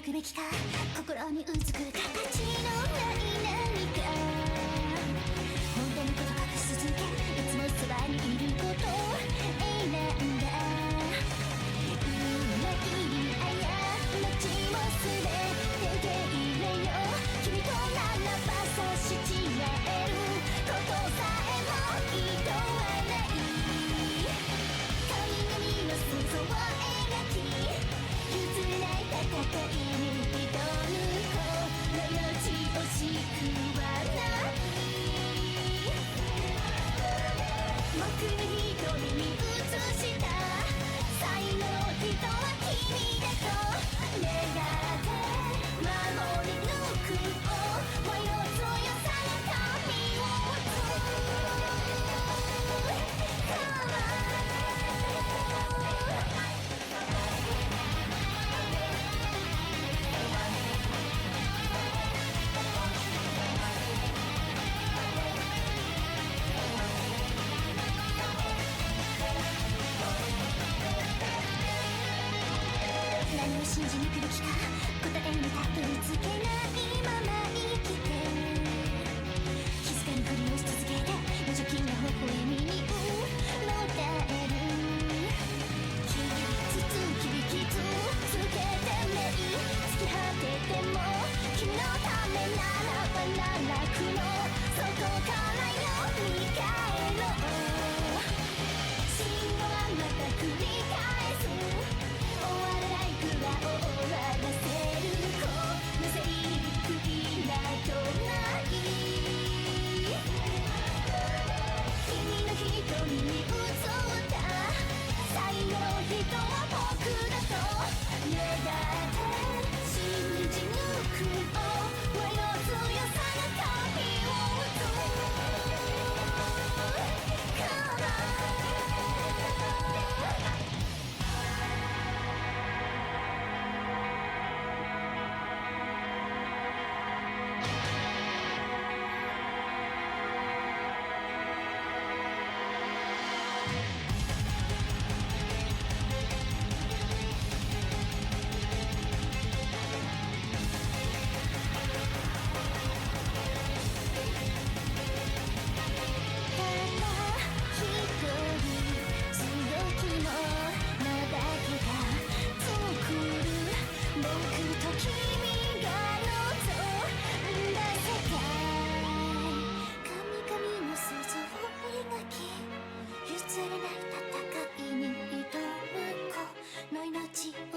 くべきか心にうずく形のない何か本当のこと隠し続けいつもそばにいること選んだ街も全て受け入れよう君とならば差し違えることさえもいとわない神々の想像を描き譲れない戦いに挑むこの命惜しくはない僕の瞳に映した最後の人は君だと願って守り抜く想いの強さが神を打何を信じ抜くべきか答えにたどり着けないまま生きて気づかぬふりをし続けて無邪気な微笑みにのたえる傷つきび傷つけてね突き果てても君のためならば奈落の外からよみがえろう信号はまた繰り返す終わらないくら終わらせるこの正義などない君の瞳に映った最後の人は僕だと願って信じ抜く想いの強さが神を打つから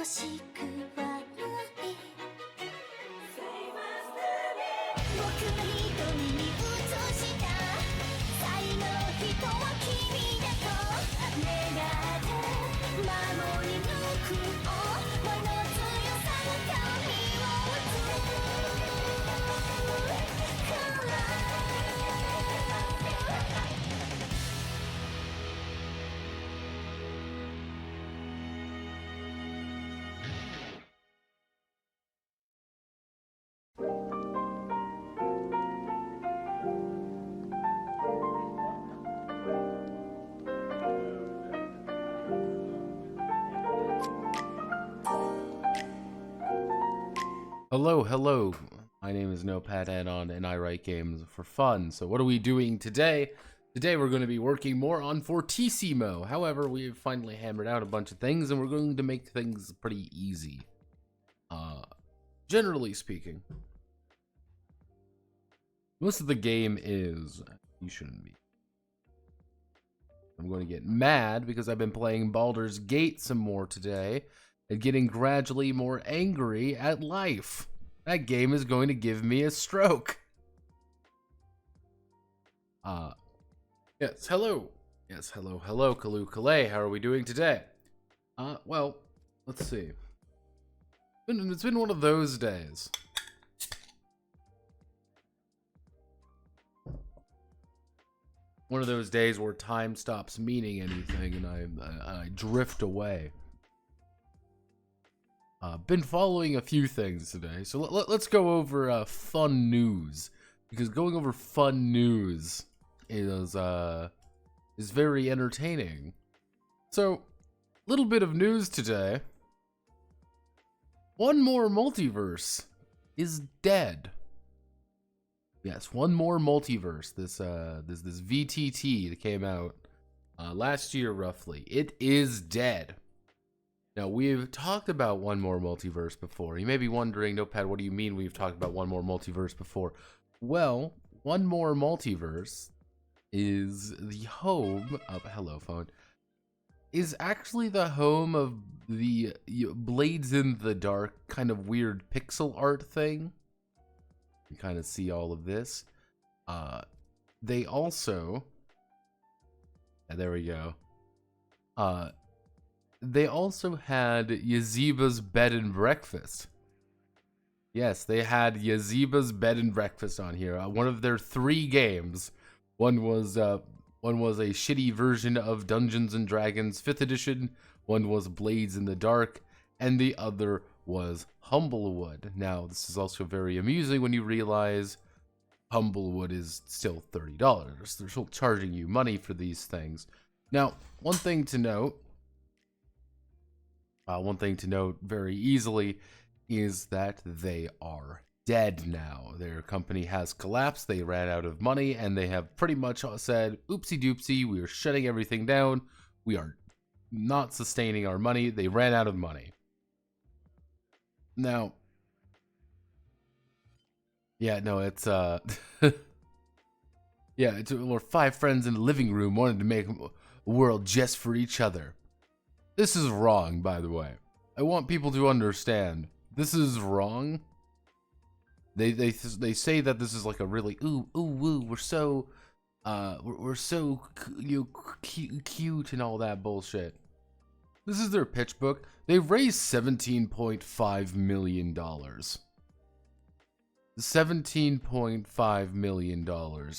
惜しくはない僕の瞳に映した最後の人は君だと願って守り抜く想いの強さが神を打つからHello. My name is Notepad Anon, and I write games for fun. So what are we doing today? Today we're going to be working more on Fortissimo. However, we've finally hammered out a bunch of things, and we're going to make things pretty easy. Generally speaking, most of the game is... You shouldn't be. I'm going to get mad because I've been playing Baldur's Gate some more today and getting gradually more angry at life. That game is going to give me a stroke. Yes, hello. Yes, hello, Kalu Kalay. How are we doing today? Well, let's see. It's been one of those days. One of those days where time stops meaning anything and I drift away. Been following a few things today, so let's go over fun news, because going over fun news is very entertaining. So, little bit of news today. One More Multiverse is dead. Yes, One More Multiverse. This VTT that came out last year, roughly. It is dead. Now, we've talked about One More Multiverse before. You may be wondering, Notepad, what do you mean we've talked about One More Multiverse before? Well, One More Multiverse is the home of... Hello, phone. Is actually the home of the Blades in the Dark kind of weird pixel art thing. You kind of see all of this. They also... there we go. They also had Yaziba's Bed and Breakfast. Yes, they had Yaziba's Bed and Breakfast on here. One of their 3 games. One was a shitty version of Dungeons and Dragons 5th edition. One was Blades in the Dark, and the other was Humblewood. Now, this is also very amusing when you realize Humblewood is still $30. They're still charging you money for these things. Now, one thing to note very easily is that they are dead now. Their company has collapsed, they ran out of money, and they have pretty much said, oopsie doopsie, we are shutting everything down, we are not sustaining our money. They ran out of money. Now, yeah, no, it's, yeah, we're 5 friends in the living room wanted to make a world just for each other. This is wrong, by the way. I want people to understand. This is wrong. They say that this is like a really ooh woo. We're so cute and all that bullshit. This is their pitch book. They raised $17.5 million. $17.5 million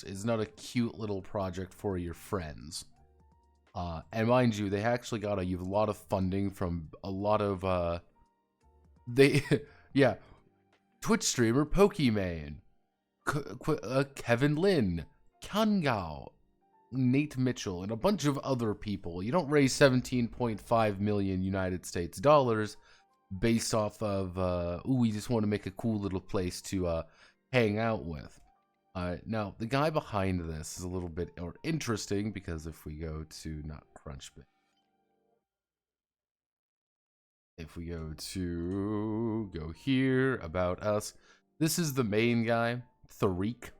is not a cute little project for your friends. And mind you, they actually got a lot of funding from a lot of yeah, Twitch streamer Pokimane, Kevin Lin, Kangao, Nate Mitchell, and a bunch of other people. You don't raise 17.5 million United States dollars based off of ooh, we just want to make a cool little place to hang out with. Now, the guy behind this is a little bit more interesting because if we go to, not Crunchbit, if we go here, about us, this is the main guy, Tariq.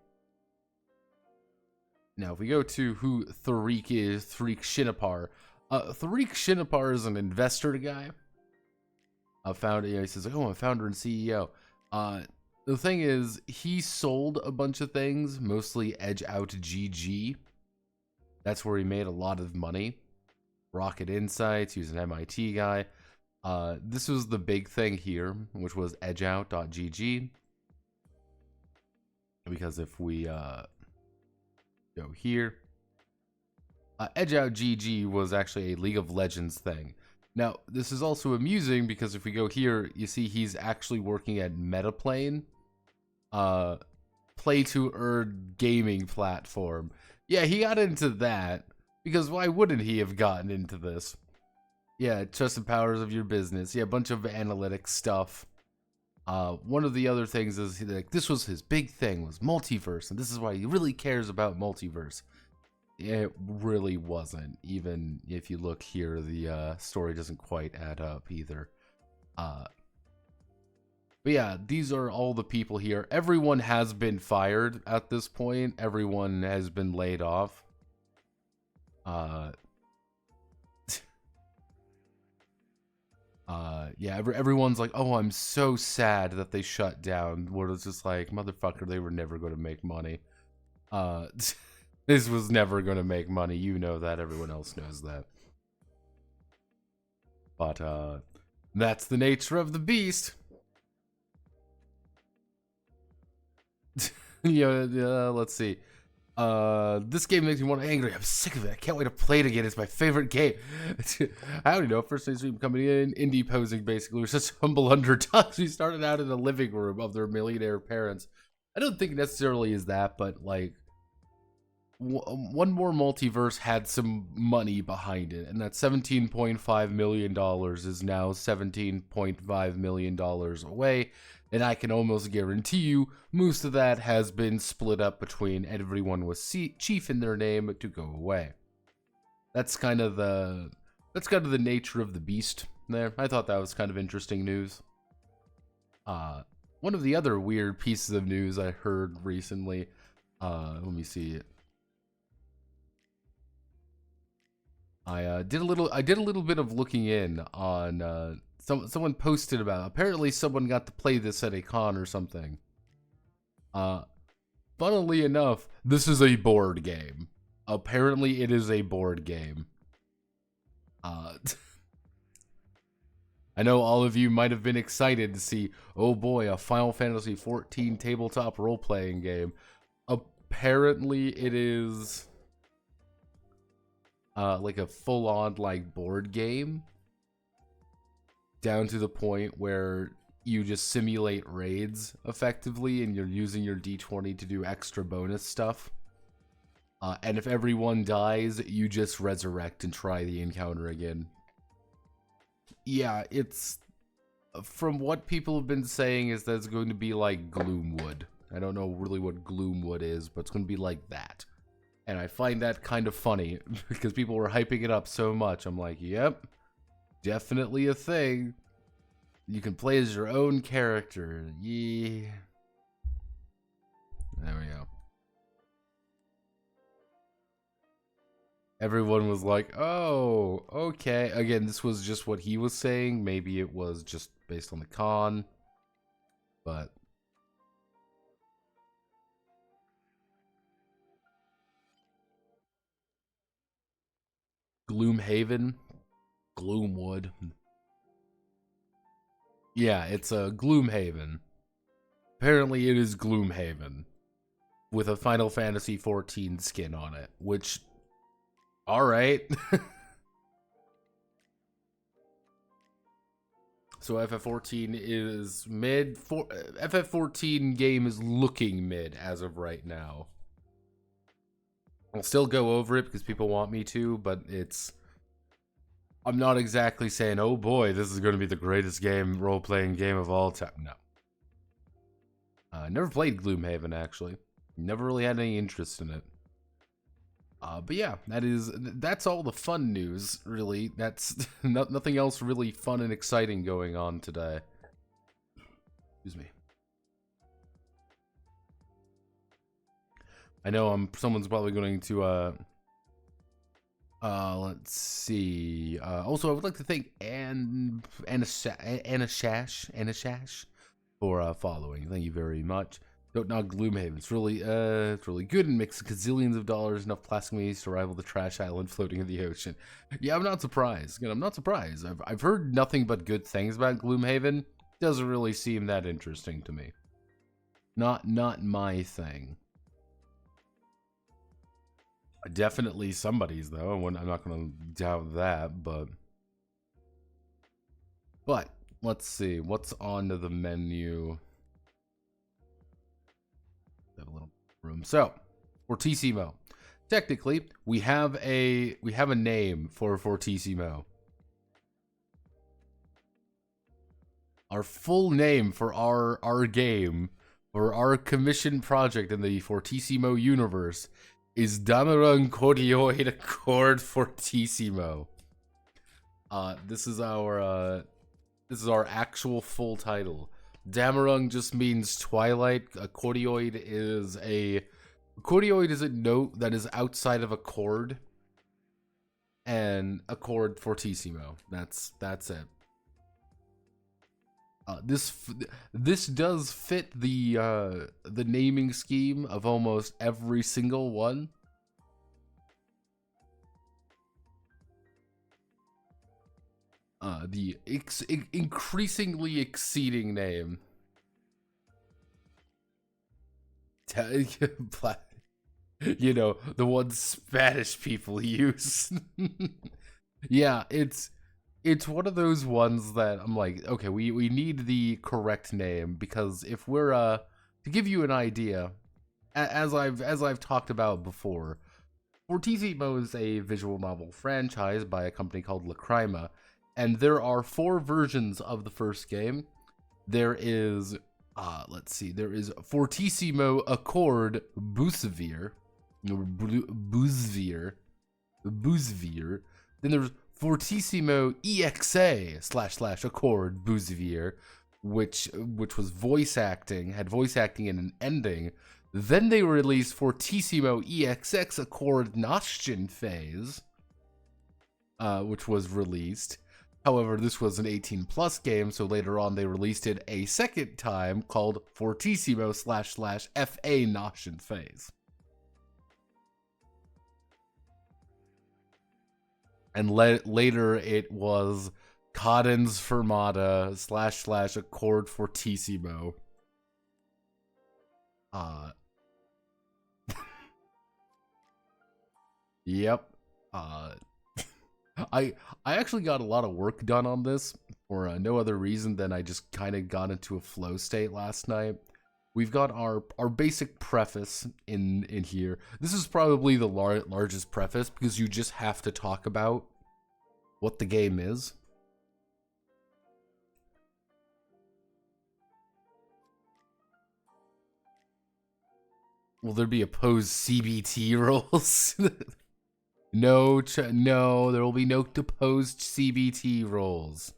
Now, if we go to who Tariq is, Tariq Shinapar. Tariq Shinapar is an investor guy. He says, oh, I'm founder and CEO. The thing is, he sold a bunch of things, mostly Edge Out GG. That's where he made a lot of money. Rocket Insights, he was an MIT guy. This was the big thing here, which was edgeout.gg. Because if we go here, edgeout.gg was actually a League of Legends thing. Now, this is also amusing because if we go here, you see he's actually working at Metaplane, play-to-earn gaming platform. Yeah, he got into that, because why wouldn't he have gotten into this? Yeah, trust the powers of your business. Yeah, a bunch of analytics stuff. One of the other things is, like, this was his big thing, was multiverse, and this is why he really cares about multiverse. It really wasn't. Even if you look here, the story doesn't quite add up either. But yeah, these are all the people here. Everyone has been fired at this point. Everyone has been laid off. Yeah, everyone's like, oh, I'm so sad that they shut down. Where it's just like, motherfucker, they were never going to make money. This was never going to make money. You know that. Everyone else knows that. But, that's the nature of the beast. Yeah, let's see. This game makes me want to angry. I'm sick of it. I can't wait to play it again. It's my favorite game. I don't know. First day stream coming in, indie posing basically. We're such humble underdogs. We started out in the living room of their millionaire parents. I don't think necessarily is that, but like, one more multiverse had some money behind it, and that $17.5 million is now $17.5 million away, and I can almost guarantee you most of that has been split up between everyone with Chief in their name to go away. That's kind of the nature of the beast there. I thought that was kind of interesting news. One of the other weird pieces of news I heard recently, let me see. I did a little bit of looking in on someone posted about. Apparently, someone got to play this at a con or something. Funnily enough, this is a board game. Apparently, it is a board game. I know all of you might have been excited to see, oh boy, a Final Fantasy XIV tabletop role-playing game. Apparently, it is like a full-on like board game, down to the point where you just simulate raids effectively, and you're using your D20 to do extra bonus stuff. And if everyone dies, you just resurrect and try the encounter again. Yeah, it's... From what people have been saying is that it's going to be like Gloomwood. I don't know really what Gloomwood is, but it's going to be like that. And I find that kind of funny, because people were hyping it up so much. I'm like, yep, definitely a thing. You can play as your own character. Yeah. There we go. Everyone was like, oh, okay. Again, this was just what he was saying. Maybe it was just based on the con. But... Gloomhaven? Gloomwood. Yeah, it's a Gloomhaven. Apparently it is Gloomhaven. With a Final Fantasy XIV skin on it. Which... Alright. So FF14 is mid. FF14 game is looking mid as of right now. I'll still go over it because people want me to, but it's... I'm not exactly saying, oh boy, this is going to be the greatest role-playing game of all time. No. Never played Gloomhaven, actually. Never really had any interest in it. But yeah, that's all the fun news, really. That's nothing else really fun and exciting going on today. Excuse me. I know someone's probably going to, let's see. Also, I would like to thank Anna Shash for following. Thank you very much. Don't knock Gloomhaven. It's really good and makes gazillions of dollars, enough plastic monies to rival the trash island floating in the ocean. Yeah, I'm not surprised. Again, I'm not surprised. I've heard nothing but good things about Gloomhaven. Doesn't really seem that interesting to me. Not my thing. Definitely somebody's though. I'm not going to doubt that, but let's see what's on the menu. Have a little room. So, Fortissimo. Technically, we have a name for Fortissimo. Our full name for our game, or our commission project in the Fortissimo universe, is Damarung Cordioid Accord Fortissimo. This is our actual full title. Damarung just means twilight. A cordioid is a note that is outside of a chord, and accord Fortissimo. That's it. This does fit the naming scheme of almost every single one. The increasingly exceeding name. You know, the one Spanish people use. Yeah, it's one of those ones that I'm like, okay, we need the correct name, because if we're to give you an idea, as I've talked about before, Fortissimo is a visual novel franchise by a company called Lacrima, and there are 4 versions of the first game. There is, there is Fortissimo Accord Bousevere. Then there's Fortissimo EXA / Accord Bousevere, which was voice acting, had voice acting and an ending. Then they released Fortissimo EXX Accord Nachtion Phase, which was released. However, this was an 18+ game, so later on they released it a second time called Fortissimo / FA Nachtion Phase. And later it was Cadence Fermata / Accord Fortissimo. Yep. I actually got a lot of work done on this for no other reason than I just kind of got into a flow state last night. We've got our basic preface in here. This is probably the largest preface because you just have to talk about what the game is. Will there be opposed CBT rolls? No, there will be no opposed CBT rolls.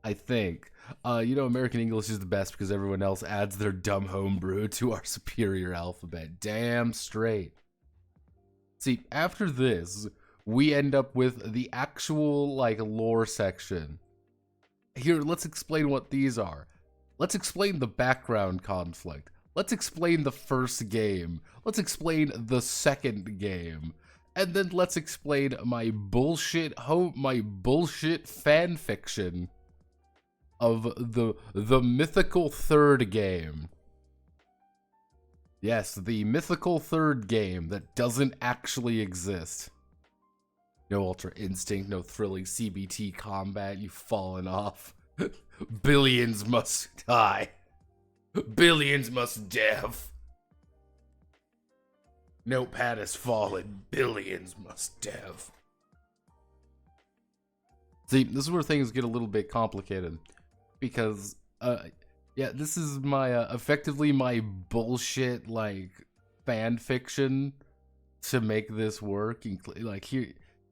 I think. American English is the best because everyone else adds their dumb homebrew to our superior alphabet. Damn straight. See, after this, we end up with the actual, lore section. Here, let's explain what these are. Let's explain the background conflict. Let's explain the first game. Let's explain the second game. And then let's explain my bullshit fan fiction of the mythical third game. Yes, the mythical third game that doesn't actually exist. No Ultra Instinct, no thrilling CBT combat, you've fallen off. Billions must die. Billions must dev. Notepad has fallen. Billions must dev. See, this is where things get a little bit complicated. Because, this is my, effectively my bullshit, fan fiction to make this work.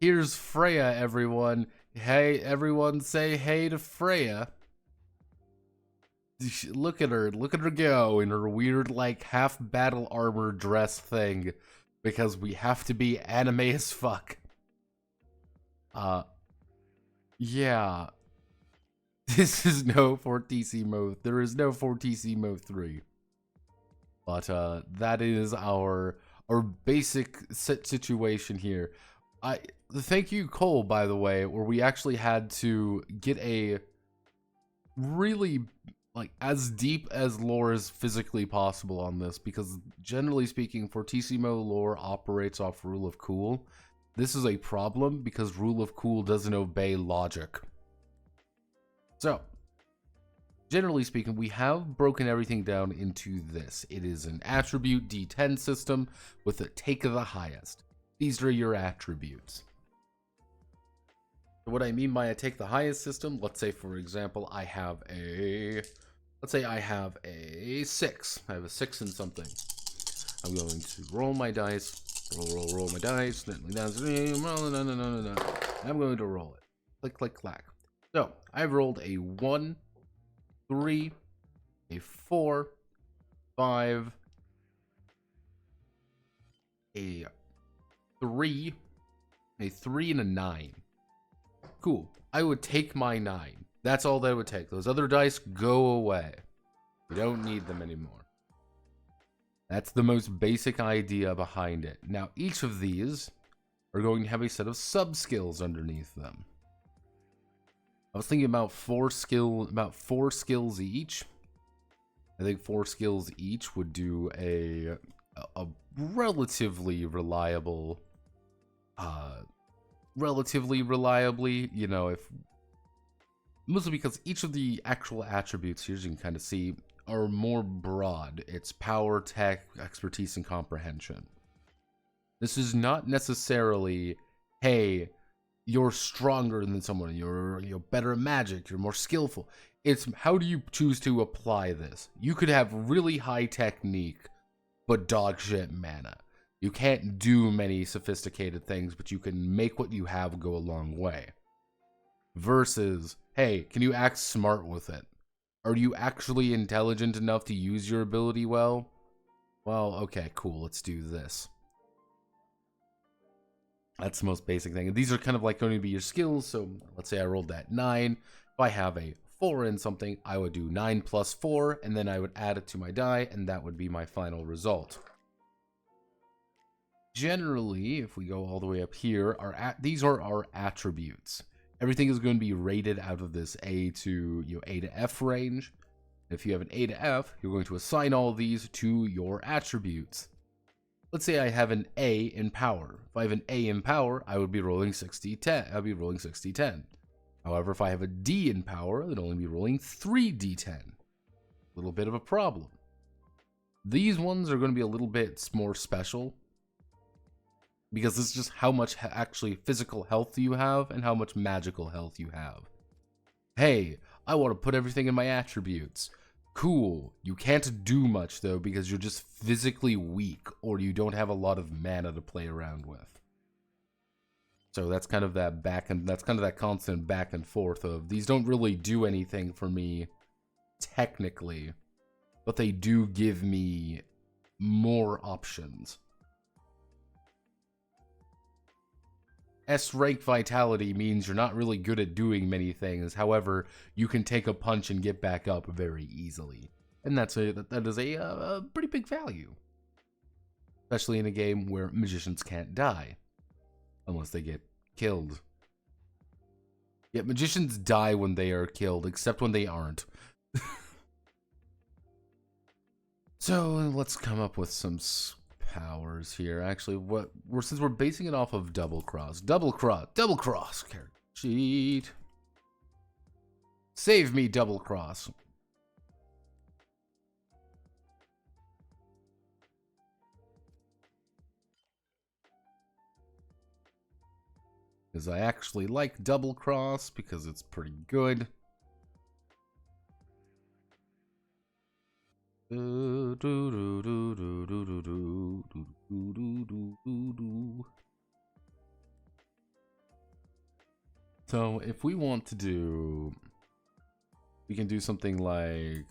Here's Freya, everyone. Hey, everyone say hey to Freya. Look at her go in her weird, half battle armor dress thing. Because we have to be anime as fuck. Yeah. This is no Fortissimo. There is no Fortissimo 3. But, that is our basic situation here. Thank you, Cole, by the way, where we actually had to get a really, as deep as lore is physically possible on this, because generally speaking, Fortissimo lore operates off rule of cool. This is a problem because rule of cool doesn't obey logic. So, generally speaking, we have broken everything down into this. It is an attribute D10 system with a take of the highest. These are your attributes. What I mean by a take the highest system, let's say for example, I have a 6. I have a 6 in something. I'm going to roll my dice, roll my dice, I'm going to roll it. Click, click, clack. So, I've rolled a 1, 3, a 4, 5, a 3, and a 9. Cool. I would take my 9. That's all that would take. Those other dice go away. We don't need them anymore. That's the most basic idea behind it. Now, each of these are going to have a set of sub-skills underneath them. I was thinking about 4 skills each. I think 4 skills each would do a relatively reliably, mostly because each of the actual attributes here, as you can kind of see, are more broad. It's power, tech, expertise, and comprehension. This is not necessarily, hey, you're stronger than someone, you're better at magic, you're more skillful. It's how do you choose to apply this? You could have really high technique, but dog shit mana. You can't do many sophisticated things, but you can make what you have go a long way. Versus, hey, can you act smart with it? Are you actually intelligent enough to use your ability well? Well, okay, cool, let's do this. That's the most basic thing. And these are kind of like going to be your skills. So let's say I rolled that 9. If I have a 4 in something, I would do 9 plus 4, and then I would add it to my die, and that would be my final result. Generally, if we go all the way up here, these are our attributes. Everything is going to be rated out of this A to A to F range. If you have an A to F, you're going to assign all of these to your attributes. Let's say I have an A in power. If I have an A in power, I would be rolling 60-10. I'll be rolling 60-10. However, if I have a D in power, I'd only be rolling 3d10. A little bit of a problem. These ones are going to be a little bit more special, because it's just how much actually physical health you have and how much magical health you have. Hey, I want to put everything in my attributes. Cool. You can't do much though because you're just physically weak or you don't have a lot of mana to play around with. So that's kind of that that constant back and forth of these don't really do anything for me technically, but they do give me more options. S rank vitality means you're not really good at doing many things. However, you can take a punch and get back up very easily, and that is a pretty big value, especially in a game where magicians can't die unless they get killed. Yet magicians die when they are killed, except when they aren't. So let's come up with some powers here. Actually, since we're basing it off of double cross character sheet. Save me, double cross. Because I actually like double cross because it's pretty good. So if we want to do, we can do something like,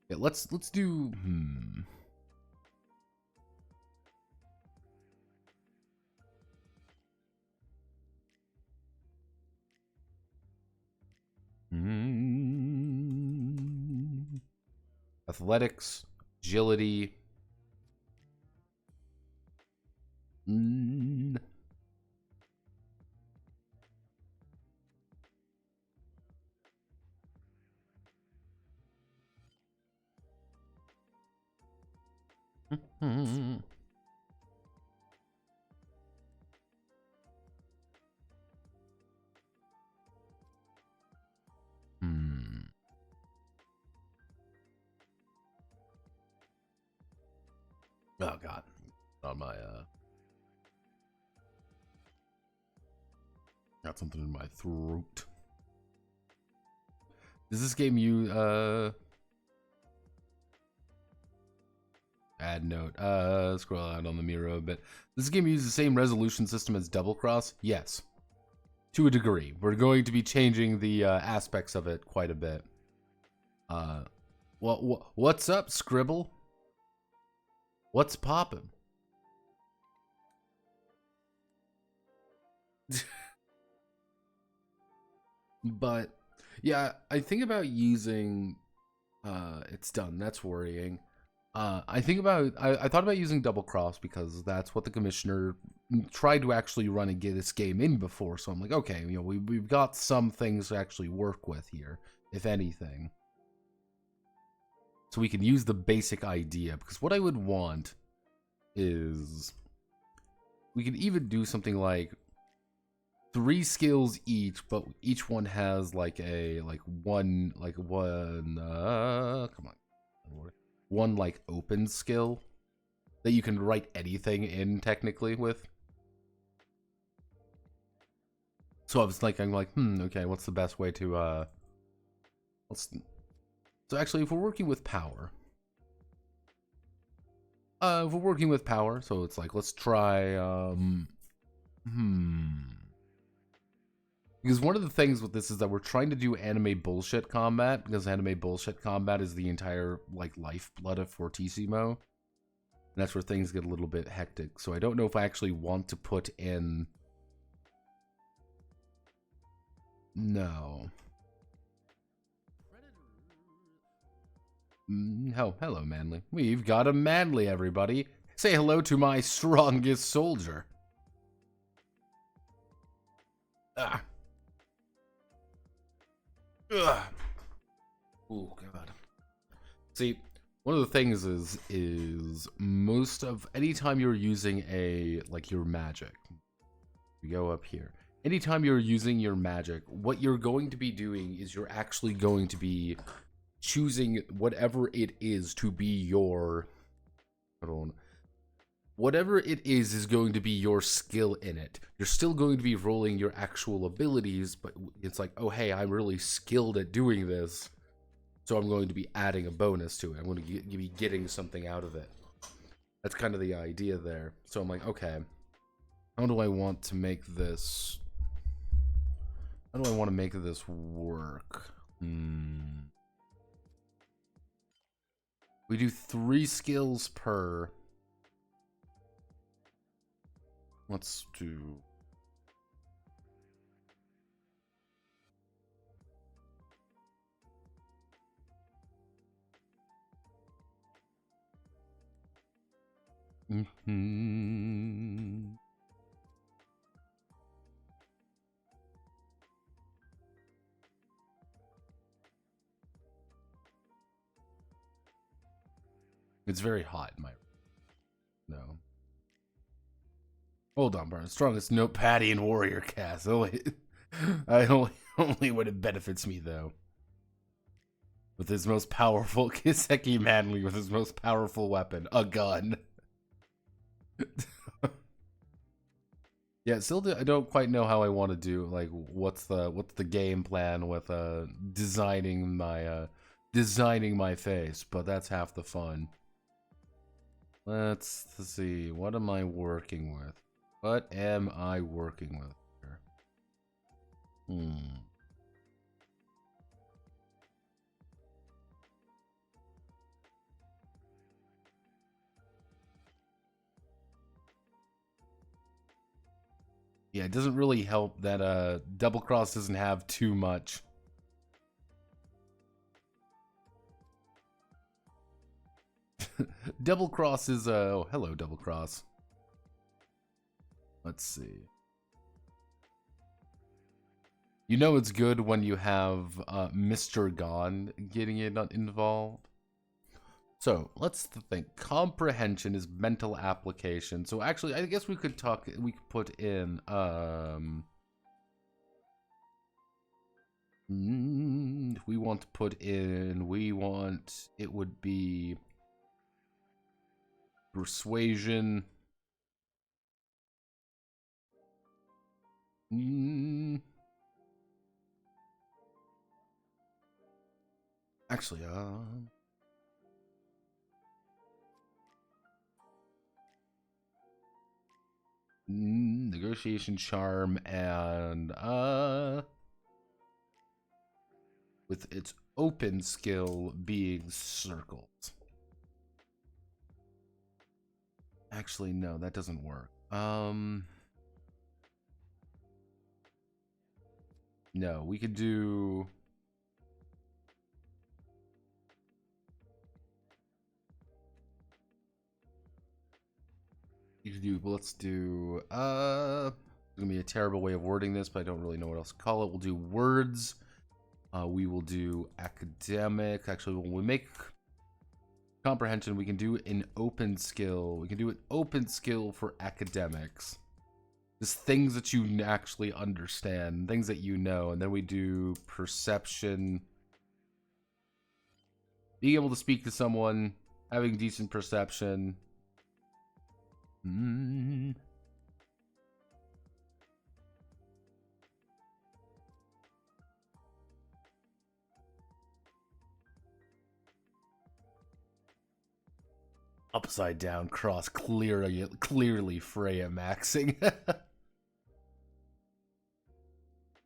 yeah, let's do athletics, agility. Oh god, on my got something in my throat. Does this game use add note, scroll out on the mirror a bit. Does this game use the same resolution system as Double Cross? Yes, to a degree. We're going to be changing the aspects of it quite a bit. What's up, Scribble? What's poppin'? But yeah, I think about using it's done. That's worrying. I thought about using double cross because that's what the commissioner tried to actually run and get this game in before. So I'm like, okay, we've got some things to actually work with here, if anything. So we can use the basic idea, because what I would want is we could even do something like 3 skills each, but each one has one open skill. that you can write anything in technically with. So I was like, I'm like, okay, what's the best way to so actually, if we're working with power, so it's like, let's try, because one of the things with this is that we're trying to do anime bullshit combat, because anime bullshit combat is the entire, like, lifeblood of Fortissimo. And that's where things get a little bit hectic. So I don't know if I actually want to put in... No. Hello, Manly. We've got a Manly, everybody. Say hello to my strongest soldier. Ah. Ugh. Oh, God. See, one of the things is most of... Anytime you're using your magic, you go up here. Anytime you're using your magic, what you're going to be doing is you're actually going to be choosing whatever it is to be your... Whatever it is going to be your skill in it. You're still going to be rolling your actual abilities, but it's like, oh, hey, I'm really skilled at doing this, so I'm going to be adding a bonus to it. I'm going to be getting something out of it. That's kind of the idea there. So I'm like, okay, how do I want to make this... How do I want to make this work? We do 3 skills per... Let's do... It's very hot in my... No. Hold on, Brian. Strongest notepad and warrior cast. Only when it benefits me, though. With his most powerful... Kiseki Manly with his most powerful weapon. A gun. Yeah, still I don't quite know how I want to do, like, what's the game plan with designing my face, but that's half the fun. Let's see, what am I working with? What am I working with here? Yeah, it doesn't really help that Double Cross doesn't have too much. Double Cross is oh, hello, Double Cross. Let's see. You know it's good when you have Mr. Gone getting it involved. So let's think. Comprehension is mental application. So actually, I guess we could put in if we want to put in, it would be persuasion. Actually, negotiation, charm, and with its open skill being circles. Actually, no, that doesn't work. No, we could do... let's do, it's gonna be a terrible way of wording this, but I don't really know what else to call it. We'll do words. We will do academic. Actually, when we make comprehension, we can do an open skill. We can do an open skill for academics. Just things that you actually understand, things that you know. And then we do perception. Being able to speak to someone, having decent perception. Mm. Upside down cross, clearly Freya maxing.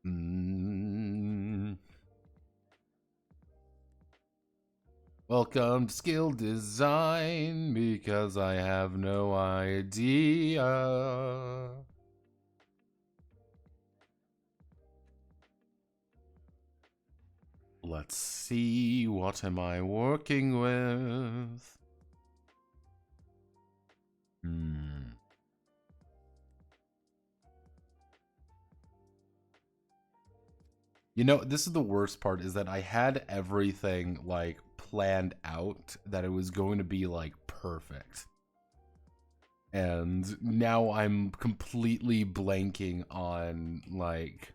Mm. Welcome to skill design, because I have no idea. Let's see, what am I working with? You know, this is the worst part, is that I had everything, like, planned out, that it was going to be, like, perfect. And now I'm completely blanking on, like...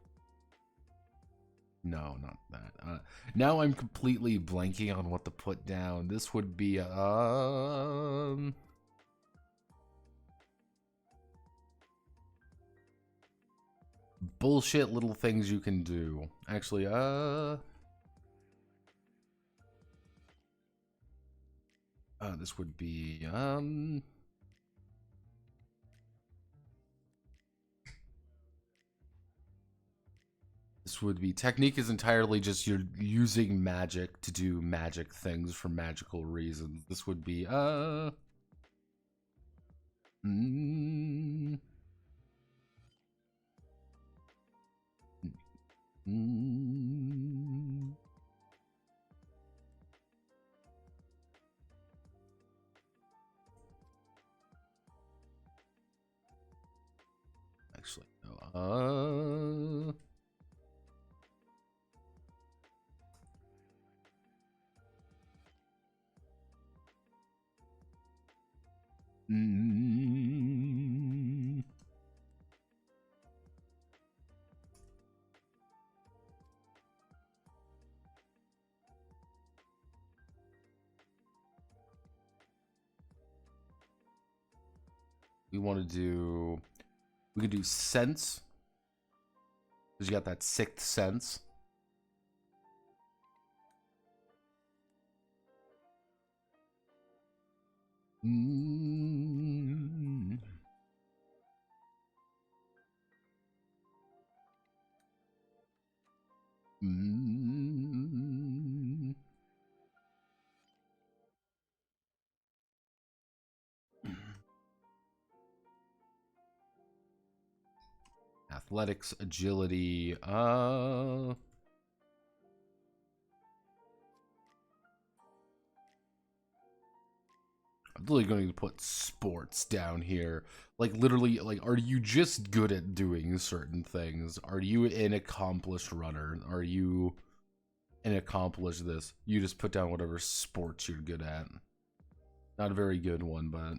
No, not that. Now I'm completely blanking on what to put down. This would be, bullshit little things you can do. Actually, this would be, this would be, technique is entirely just you're using magic to do magic things for magical reasons. This would be, actually, no, we want to do, we could do sense, because you got that sixth sense. Athletics, agility, I'm literally going to put sports down here. Like, literally, like, are you just good at doing certain things? Are you an accomplished runner? Are you an accomplished this? You just put down whatever sports you're good at. Not a very good one, but...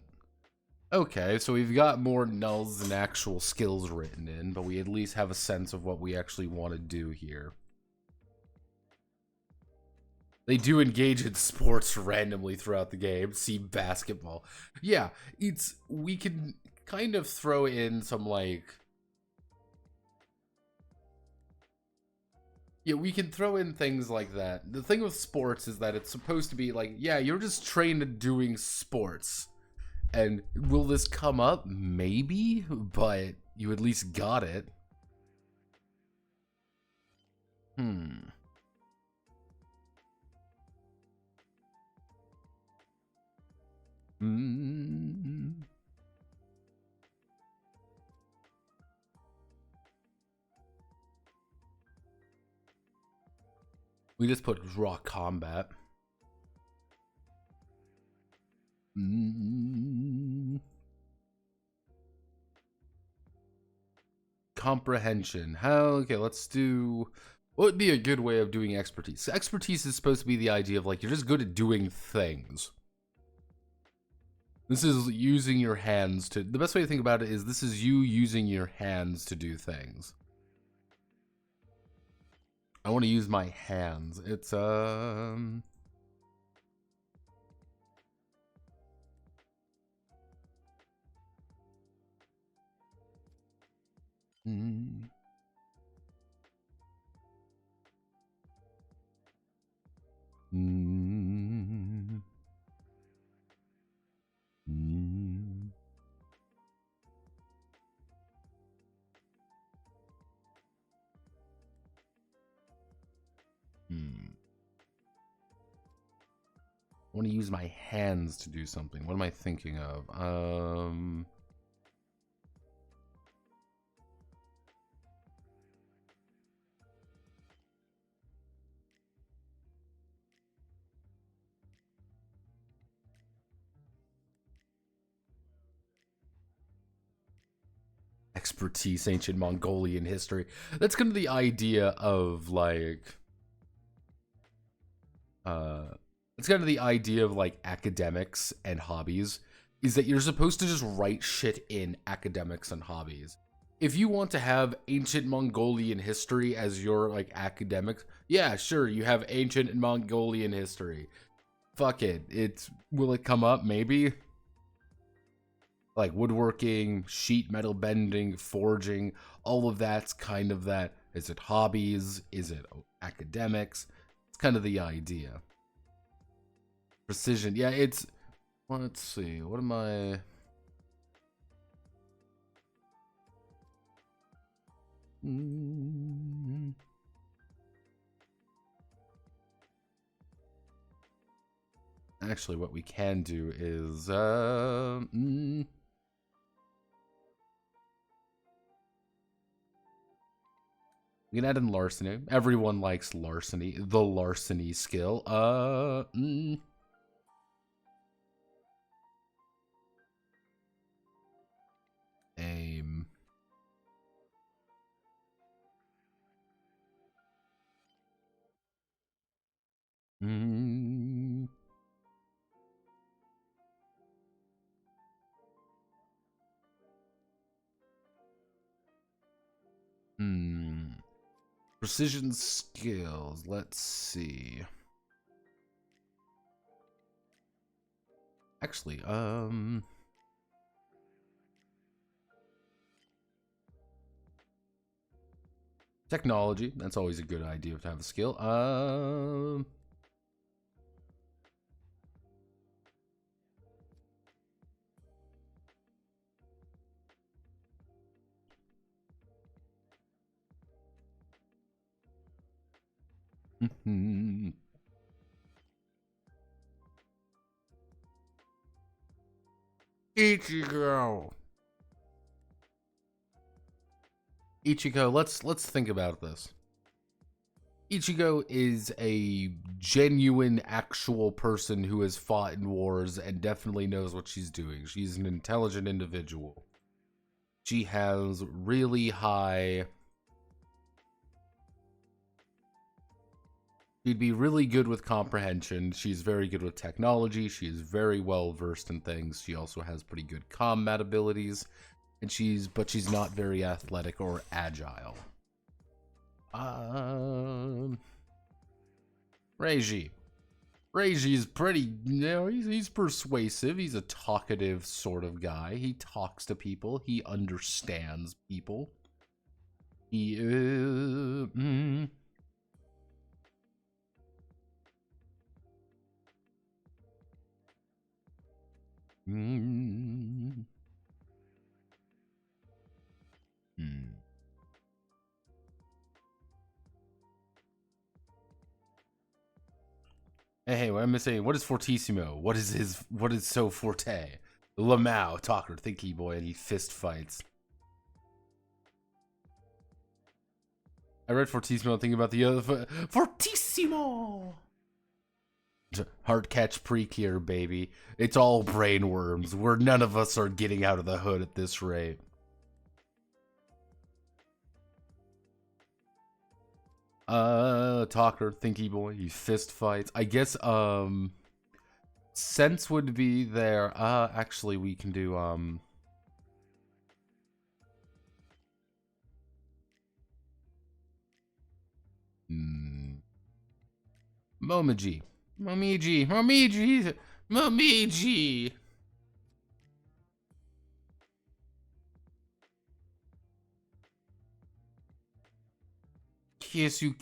Okay, so we've got more nulls than actual skills written in, but we at least have a sense of what we actually want to do here. They do engage in sports randomly throughout the game. See basketball. Yeah, we can kind of throw in some, like... Yeah, we can throw in things like that. The thing with sports is that it's supposed to be like, yeah, you're just trained at doing sports. And will this come up? Maybe, but you at least got it. We just put raw combat. Comprehension. Okay, let's do... What would be a good way of doing expertise? Expertise is supposed to be the idea of, like, you're just good at doing things. This is using your hands to... The best way to think about it is this is you using your hands to do things. I want to use my hands. It's, I want to use my hands to do something. What am I thinking of? Expertise, ancient Mongolian history. That's kind of the idea of like, it's kind of the idea of like academics and hobbies, is that you're supposed to just write shit in academics and hobbies. If you want to have ancient Mongolian history as your like academics, yeah, sure, you have ancient Mongolian history. Fuck it. Will it come up? Maybe. Like woodworking, sheet metal bending, forging, all of that's kind of that. Is it hobbies? Is it academics? It's kind of the idea. Precision. Yeah, it's... Well, let's see. What am I... Actually, what we can do is... We can add in larceny. Everyone likes larceny. The larceny skill. Aim. Precision skills. Let's see. Actually, technology. That's always a good idea to have a skill. Ichigo. Ichigo, let's think about this. Ichigo is a genuine, actual person who has fought in wars and definitely knows what she's doing. She's an intelligent individual. She has really high... She'd be really good with comprehension. She's very good with technology. She is very well versed in things. She also has pretty good combat abilities. And she's not very athletic or agile. Reiji. Reiji's pretty, you know, he's persuasive. He's a talkative sort of guy. He talks to people. He understands people. He Hey, what am I saying? What is Fortissimo? What is so forte? Lamau, talker, thinky boy, and he fist fights. I read Fortissimo thinking about the other Fortissimo! Heart catch precure, baby. It's all brain worms. Where none of us are getting out of the hood at this rate. Talker, thinky boy, he fist fights. I guess, sense would be there. Actually, we can do, Momiji. Momiji. Kiss you.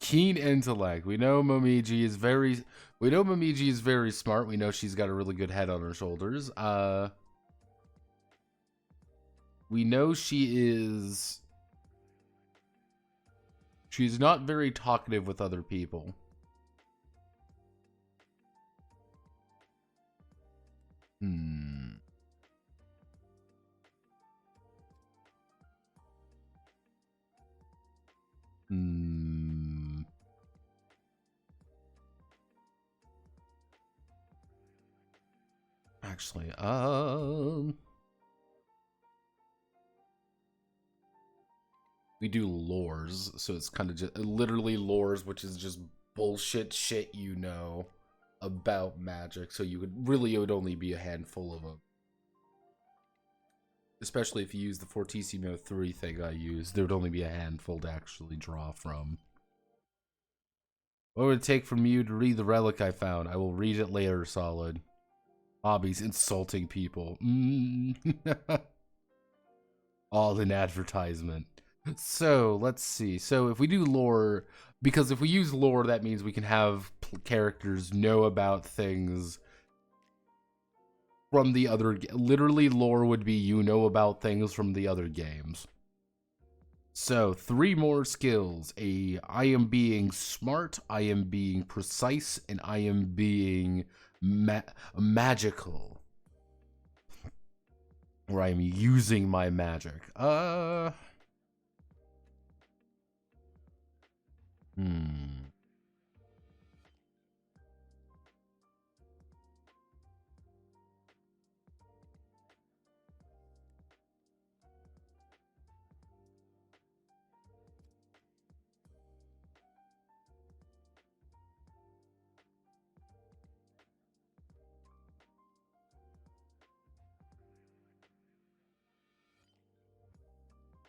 Keen intellect. We know Momiji is very smart. We know she's got a really good head on her shoulders. We know she's not very talkative with other people. Actually, we do lores, so it's kind of just literally lores, which is just bullshit shit you know about magic. So it would only be a handful of them. Especially if you use the Fortissimo 3 thing I use, there would only be a handful to actually draw from. What would it take from you to read the relic I found? I will read it later, Solid. Hobbies, insulting people. All in advertisement. So, let's see. So, if we do lore, because if we use lore, that means we can have characters know about things from the other... Literally, lore would be you know about things from the other games. So, 3 more skills. I am being smart, I am being precise, and I am being magical. Or I am using my magic.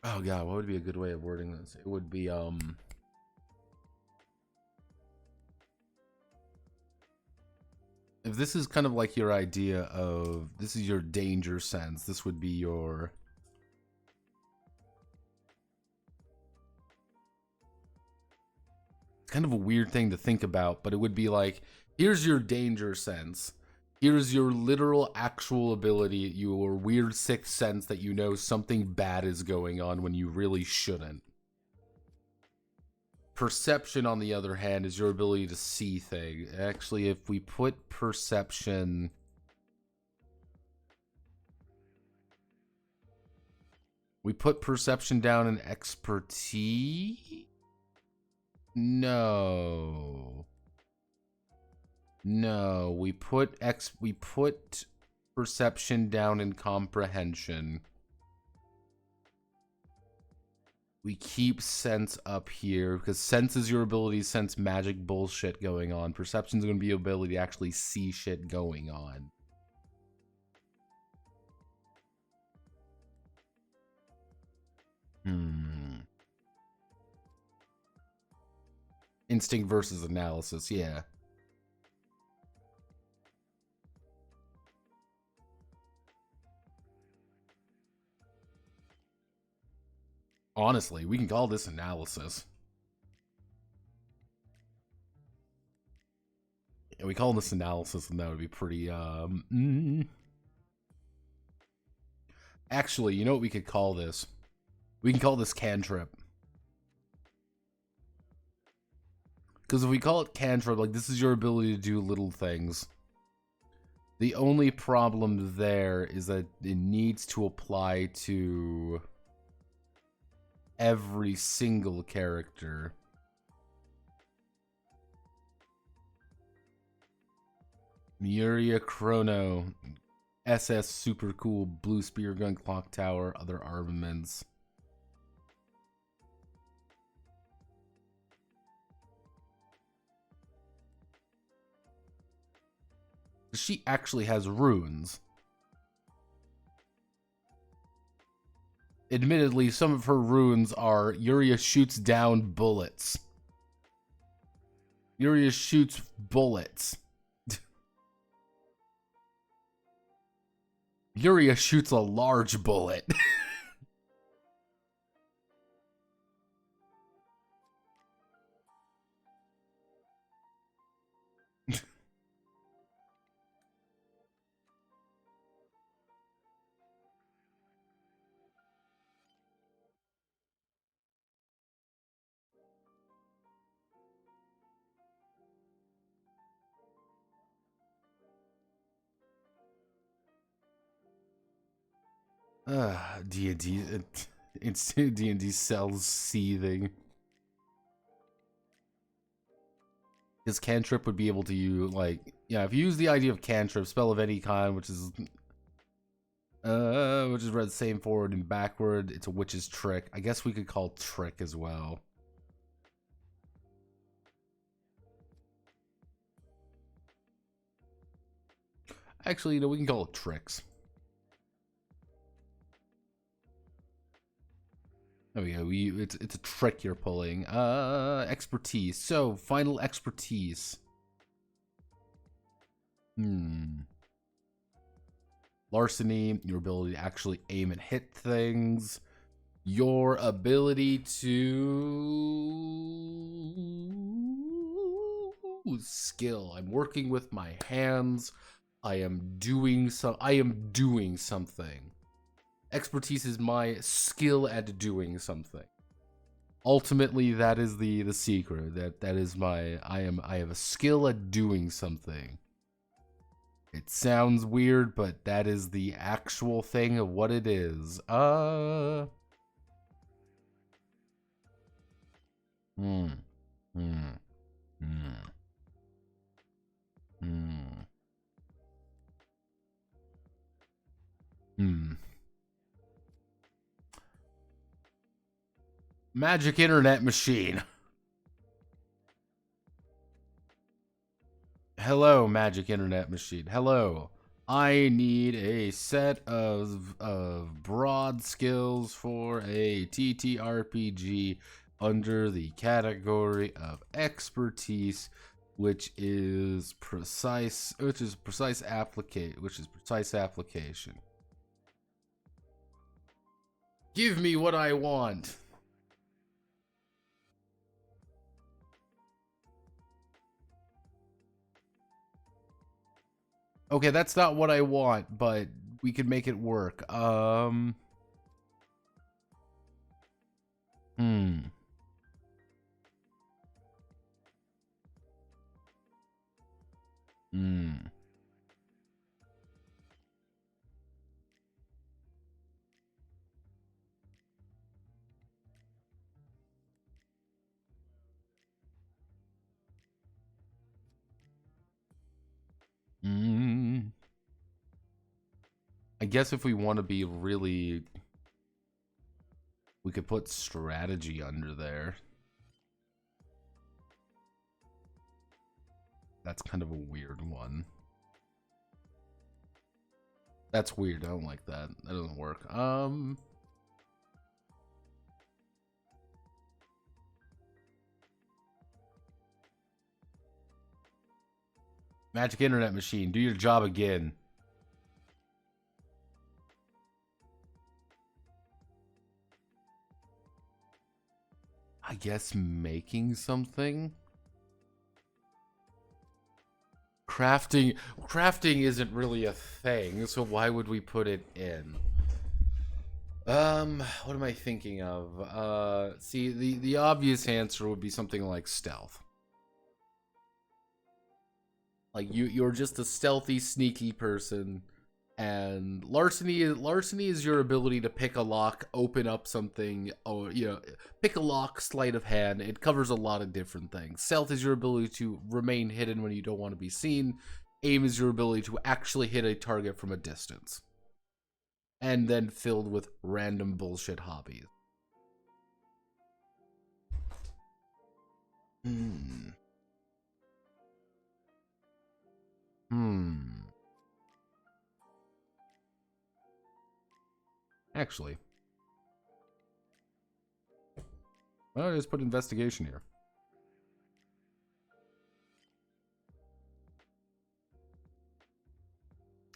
Oh god, what would be a good way of wording this? It would be if this is kind of like your idea of this is your danger sense, this would be your it's kind of a weird thing to think about, but it would be like, here's your danger sense. Here's your literal actual ability, your weird sixth sense that you know something bad is going on when you really shouldn't. Perception, on the other hand, is your ability to see things. Actually, if we put perception... We put perception down in expertise? No. No, we put perception down in comprehension. We keep sense up here because sense is your ability to sense magic bullshit going on. Perception is going to be your ability to actually see shit going on. Instinct versus analysis, yeah. Honestly, we can call this analysis. Yeah, we call this analysis, and that would be pretty, Actually, you know what we could call this? We can call this cantrip. Because if we call it cantrip, like, this is your ability to do little things. The only problem there is that it needs to apply to every single character. Miuria Chrono, SS super cool, blue spear gun, clock tower, other armaments. She actually has runes. Admittedly, some of her runes are Yuria shoots down bullets. Yuria shoots bullets. Yuria shoots a large bullet. D&D, instant D&D cells seething. His cantrip would be able to use, like, yeah, if you use the idea of cantrip, spell of any kind, which is read same forward and backward, it's a witch's trick. I guess we could call trick as well. Actually, we can call it tricks. Oh yeah, it's a trick you're pulling. Expertise. So, final expertise. Larceny, your ability to actually aim and hit things. Your ability to skill. I'm working with my hands. I am doing something. Expertise is my skill at doing something. Ultimately, that is the secret. That is my I have a skill at doing something. It sounds weird, but that is the actual thing of what it is. Magic internet machine. Hello, magic internet machine. Hello. I need a set of broad skills for a TTRPG under the category of expertise, which is precise application. Give me what I want. Okay, that's not what I want, but we could make it work. I guess if we want to be really, we could put strategy under there. That's kind of a weird one. That's weird. I don't like that. That doesn't work. Magic internet machine, do your job again. I guess making something? Crafting isn't really a thing, so why would we put it in? What am I thinking of? See, the obvious answer would be something like stealth. Like you're just a stealthy, sneaky person, and larceny is your ability to pick a lock, open up something, or pick a lock, sleight of hand. It covers a lot of different things. Stealth is your ability to remain hidden when you don't want to be seen. Aim is your ability to actually hit a target from a distance. And then filled with random bullshit hobbies. Actually, well, I just put investigation here.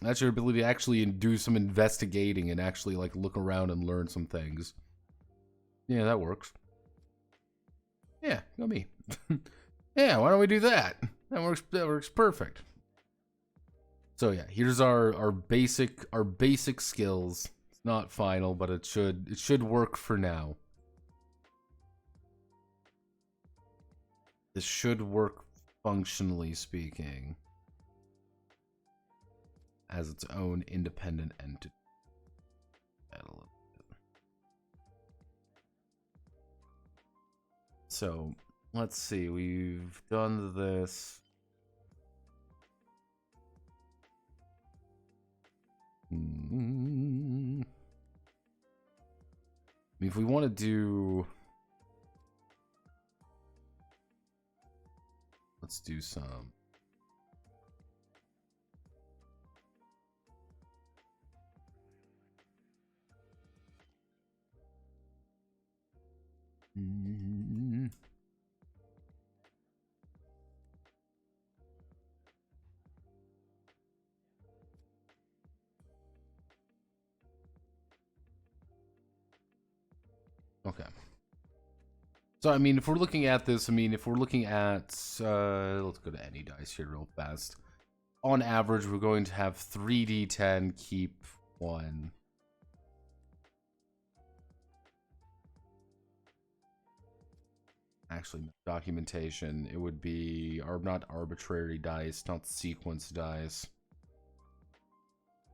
That's your ability to actually do some investigating and actually like look around and learn some things. Yeah, that works. Yeah, go me. Yeah, why don't we do that? That works perfect. So yeah, here's our basic skills. It's not final, but it should work for now. This should work functionally speaking as its own independent entity. So let's see, we've done this. I mean, if we want to do, let's do some. Okay. So, I mean, if we're looking at this, I mean, if we're looking at, let's go to any dice here real fast. On average, we're going to have 3d10, keep 1. Actually, documentation, it would be, or not arbitrary dice, not sequence dice.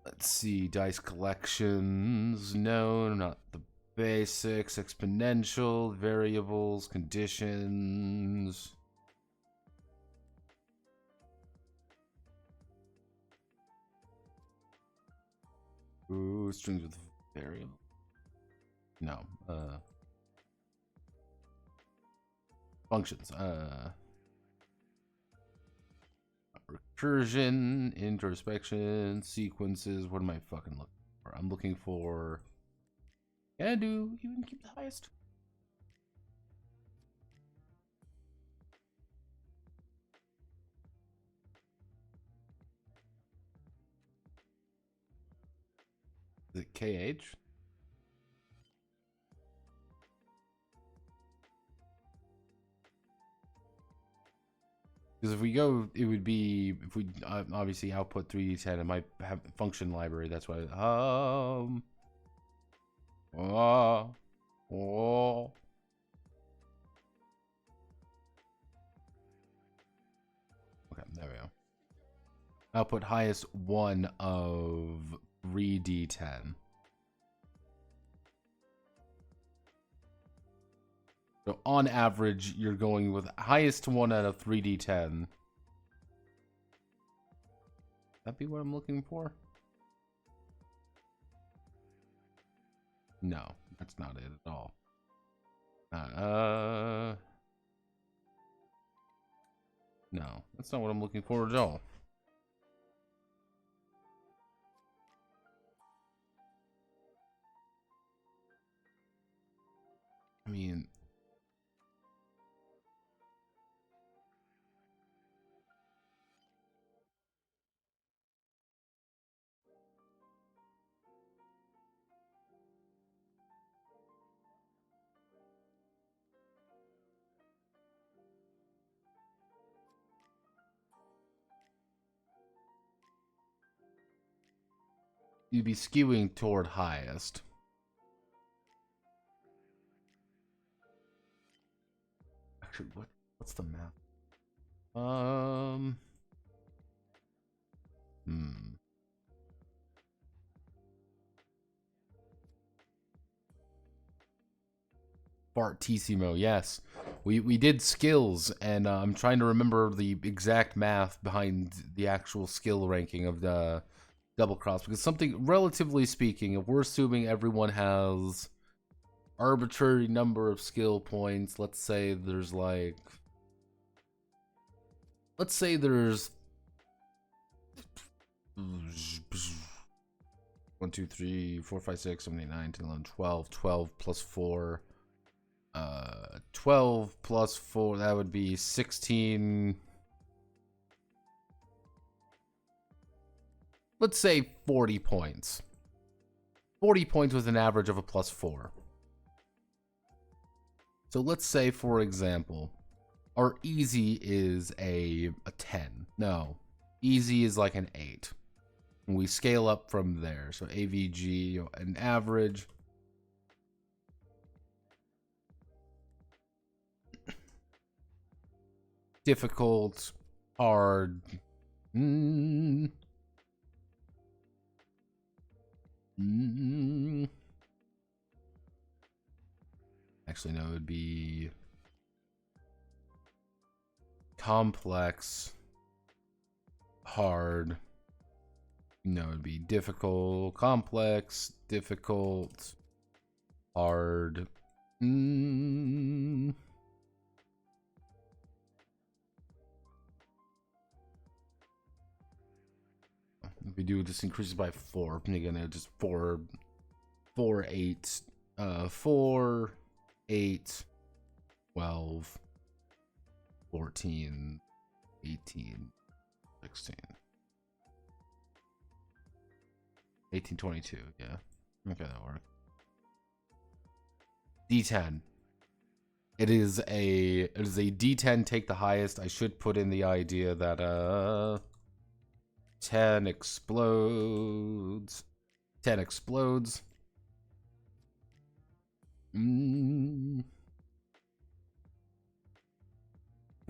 Let's see, dice collections, no, not the basics, exponential, variables, conditions. Ooh, strings with variable. No, functions, recursion, introspection, sequences. What am I fucking looking for? I'm looking for, can I do even keep the highest? Is it KH? Because if we go, it would be, if we obviously output 3d10, it might have function library. That's why. Oh. Okay, there we go. Output highest 1 of 3d10. So on average, you're going with highest 1 out of 3d10. That be what I'm looking for? No, that's not it at all. No, that's not what I'm looking for at all. I mean, you'd be skewing toward highest. Actually, what's the map? Fortissimo, yes. We did skills, and I'm trying to remember the exact math behind the actual skill ranking of the double cross, because something, relatively speaking, if we're assuming everyone has arbitrary number of skill points, let's say there's 1, 2, 3, 4, 5, 6, 7, 8, 9, 10, 11, 12, 12 plus 4, 12 plus 4, that would be 16. let's say 40 points. 40 points with an average of a +4. So let's say, for example, our easy is a 10. No, easy is like an 8. And we scale up from there. So AVG, an average. Difficult, hard. Actually, no, it would be complex, hard. No, it would be difficult, complex, difficult, hard. If we do this, increases by 4. Again, just 4, 8, 4, 8, 12, 14, 18, 16, 18, 22. Yeah. Okay, that works. D10. It is a D10. Take the highest. I should put in the idea that 10 explodes. 10 explodes. We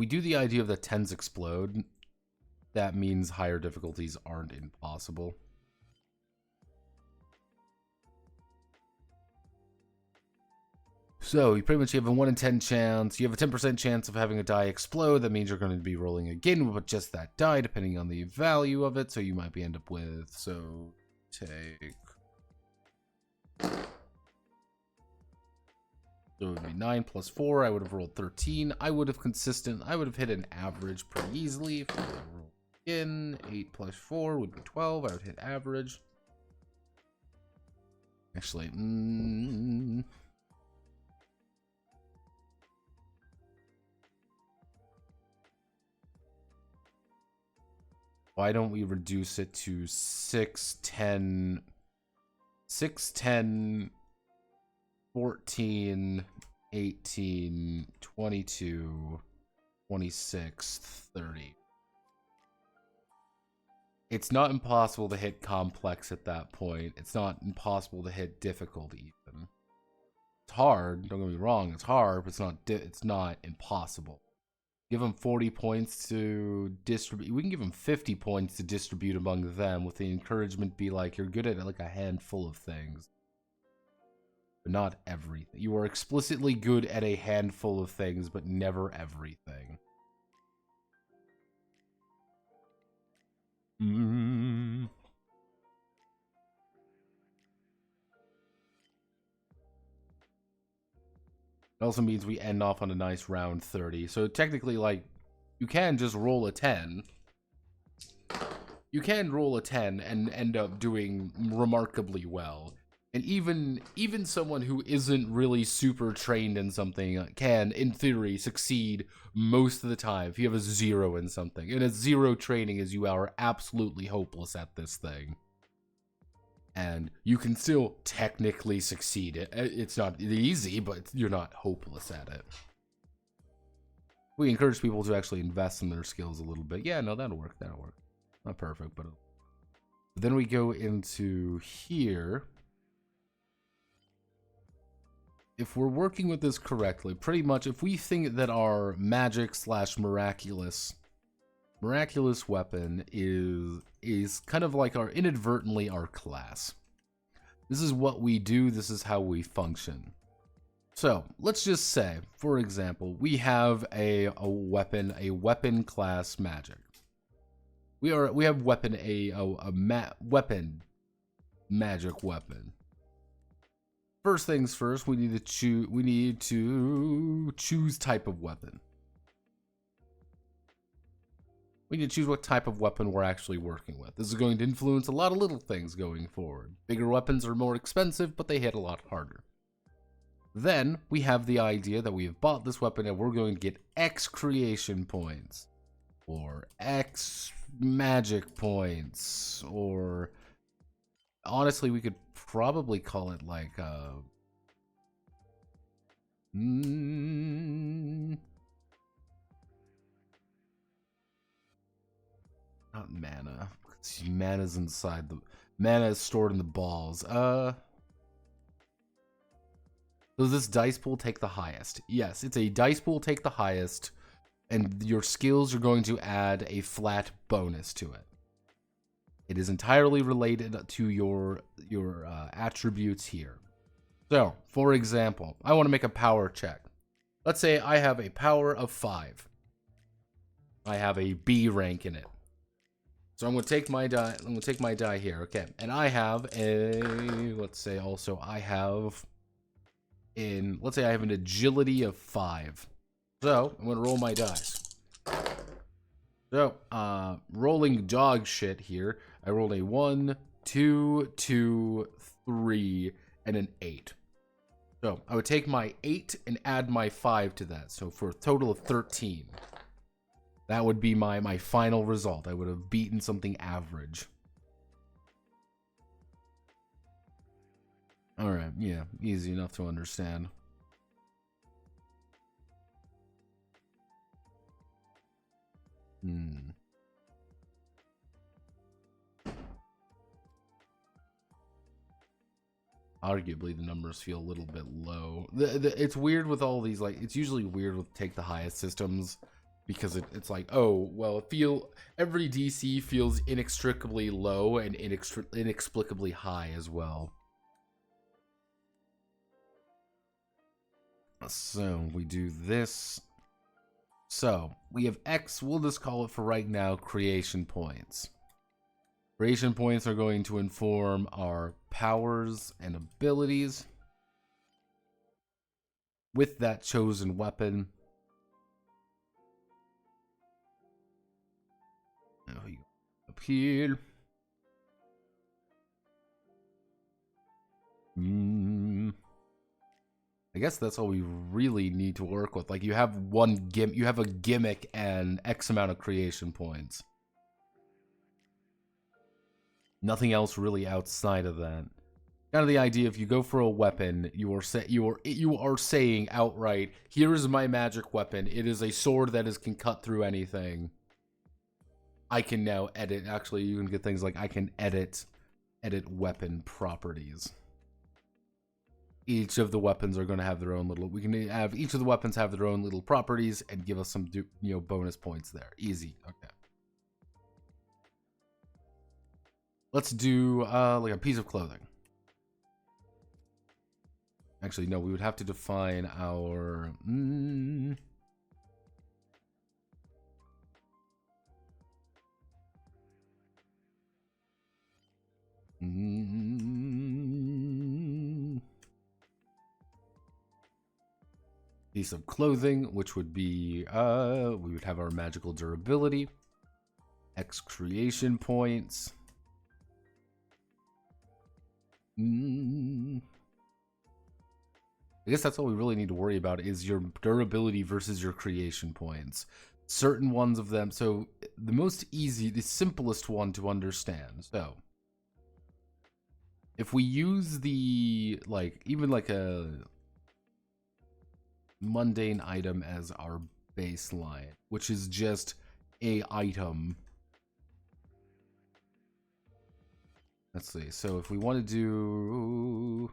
do the idea of the 10s explode. That means higher difficulties aren't impossible. So you pretty much have a 1 in 10 chance. You have a 10% chance of having a die explode. That means you're going to be rolling again with just that die, depending on the value of it. So you might end up with, so take, so it would be 9 plus 4. I would have rolled 13. I would have hit an average pretty easily. If I roll again, 8 plus 4 would be 12. I would hit average. Actually, why don't we reduce it to 6, 10, 14, 18, 22, 26, 30. It's not impossible to hit complex at that point. It's not impossible to hit difficult even. It's hard, don't get me wrong, it's hard, but it's not impossible. Give them 40 points to distribute. We can give them 50 points to distribute among them, with the encouragement be like, you're good at like a handful of things, but not everything. You are explicitly good at a handful of things, but never everything. It also means we end off on a nice round 30. So technically, like, you can just roll a 10. You can roll a 10 and end up doing remarkably well. And even someone who isn't really super trained in something can, in theory, succeed most of the time if you have a 0 in something. And a 0 training is you are absolutely hopeless at this thing. And you can still technically succeed. It's not easy, but you're not hopeless at it. We encourage people to actually invest in their skills a little bit. Yeah, no, that'll work. That'll work. Not perfect, but then we go into here. If we're working with this correctly, pretty much if we think that our magic / miraculous weapon is kind of like inadvertently our class. This is what we do, this is how we function. So let's just say, for example, we have a weapon class magic. We have weapon magic weapon. First things first, we need to choose type of weapon. We need to choose what type of weapon we're actually working with. This is going to influence a lot of little things going forward. Bigger weapons are more expensive, but they hit a lot harder. Then we have the idea that we have bought this weapon and we're going to get X creation points, or X magic points, or honestly, we could probably call it like not mana. Mana's inside the mana is stored in the balls. Does this dice pool take the highest? Yes, it's a dice pool take the highest, and your skills are going to add a flat bonus to it. It is entirely related to your attributes here. So, for example, I want to make a power check. Let's say I have a power of 5. I have a B rank in it. So I'm going to take my die. I'm going to take my die here. Okay, and I have a. Let's say also I have in. Let's say I have an agility of 5. So I'm going to roll my dice. So rolling dog shit here. I rolled a 1, 2, 2, 3, and an 8. So I would take my 8 and add my 5 to that. So for a total of 13. That would be my final result. I would have beaten something average. Alright, yeah, easy enough to understand. Arguably, the numbers feel a little bit low. It's weird with all these, like, it's usually weird with take the highest systems. Because it's like, oh, well, every DC feels inextricably low and inexplicably high as well. So we do this. So we have X, we'll just call it for right now creation points. Creation points are going to inform our powers and abilities with that chosen weapon. Now we go up here. I guess that's all we really need to work with. Like, you have you have a gimmick and X amount of creation points. Nothing else really outside of that. Kind of the idea, if you go for a weapon, you are saying outright, here is my magic weapon. It is a sword that can cut through anything. I can now edit. Actually, you can get things like I can edit weapon properties. Each of the weapons are going to have their own little. We can have each of the weapons have their own little properties and give us some bonus points there. Easy. Okay. Let's do like a piece of clothing. Actually, no. We would have to define our. Piece of clothing, which would be we would have our magical durability, X creation points. I guess that's all we really need to worry about is your durability versus your creation points. Certain ones of them, so the simplest one to understand. So if we use the even like a mundane item as our baseline, which is just a item. Let's see. So if we want to do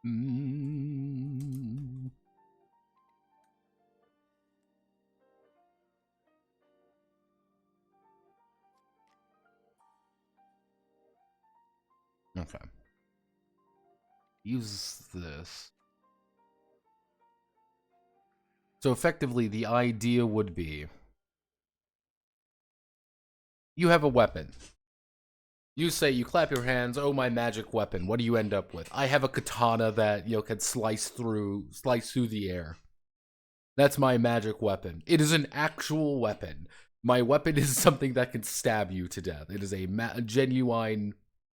Mm. Okay. Use this. So effectively, the idea would be you have a weapon. You say, you clap your hands, oh, my magic weapon. What do you end up with? I have a katana that, can slice through the air. That's my magic weapon. It is an actual weapon. My weapon is something that can stab you to death. It is a genuine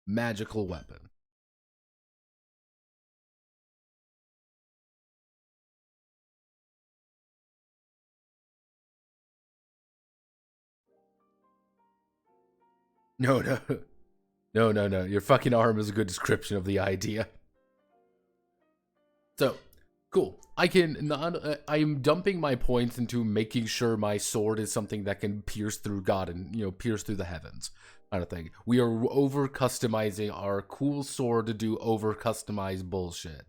magical weapon. No, no. No. Your fucking arm is a good description of the idea. So, cool. I'm dumping my points into making sure my sword is something that can pierce through God and, pierce through the heavens. Kind of thing. We are over customizing our cool sword to do over customized bullshit.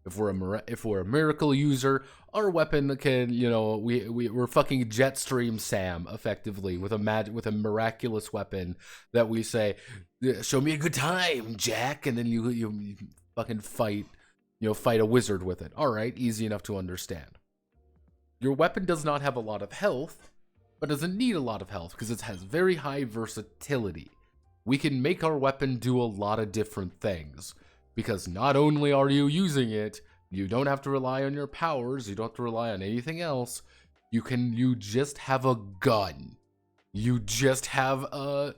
If we're a miracle user, our weapon can, we're fucking Jetstream Sam effectively with a miraculous weapon that we say, show me a good time, Jack, and then you fucking fight a wizard with it. All right, easy enough to understand. Your weapon does not have a lot of health, but doesn't need a lot of health because it has very high versatility. We can make our weapon do a lot of different things. Because not only are you using it, you don't have to rely on your powers, you don't have to rely on anything else. You just have a gun. You just have a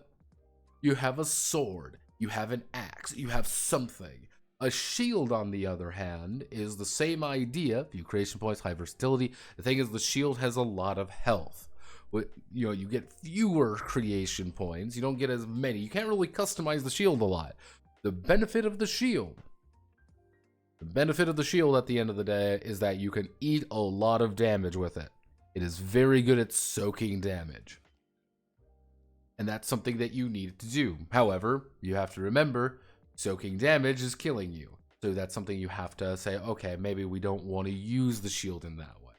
sword. You have an axe. You have something. A shield, on the other hand, is the same idea. Few creation points, high versatility. The thing is, the shield has a lot of health. You get fewer creation points. You don't get as many. You can't really customize the shield a lot. The benefit of the shield at the end of the day is that you can eat a lot of damage with it. It is very good at soaking damage. And that's something that you need to do. However, you have to remember, soaking damage is killing you. So that's something you have to say, okay, maybe we don't want to use the shield in that way.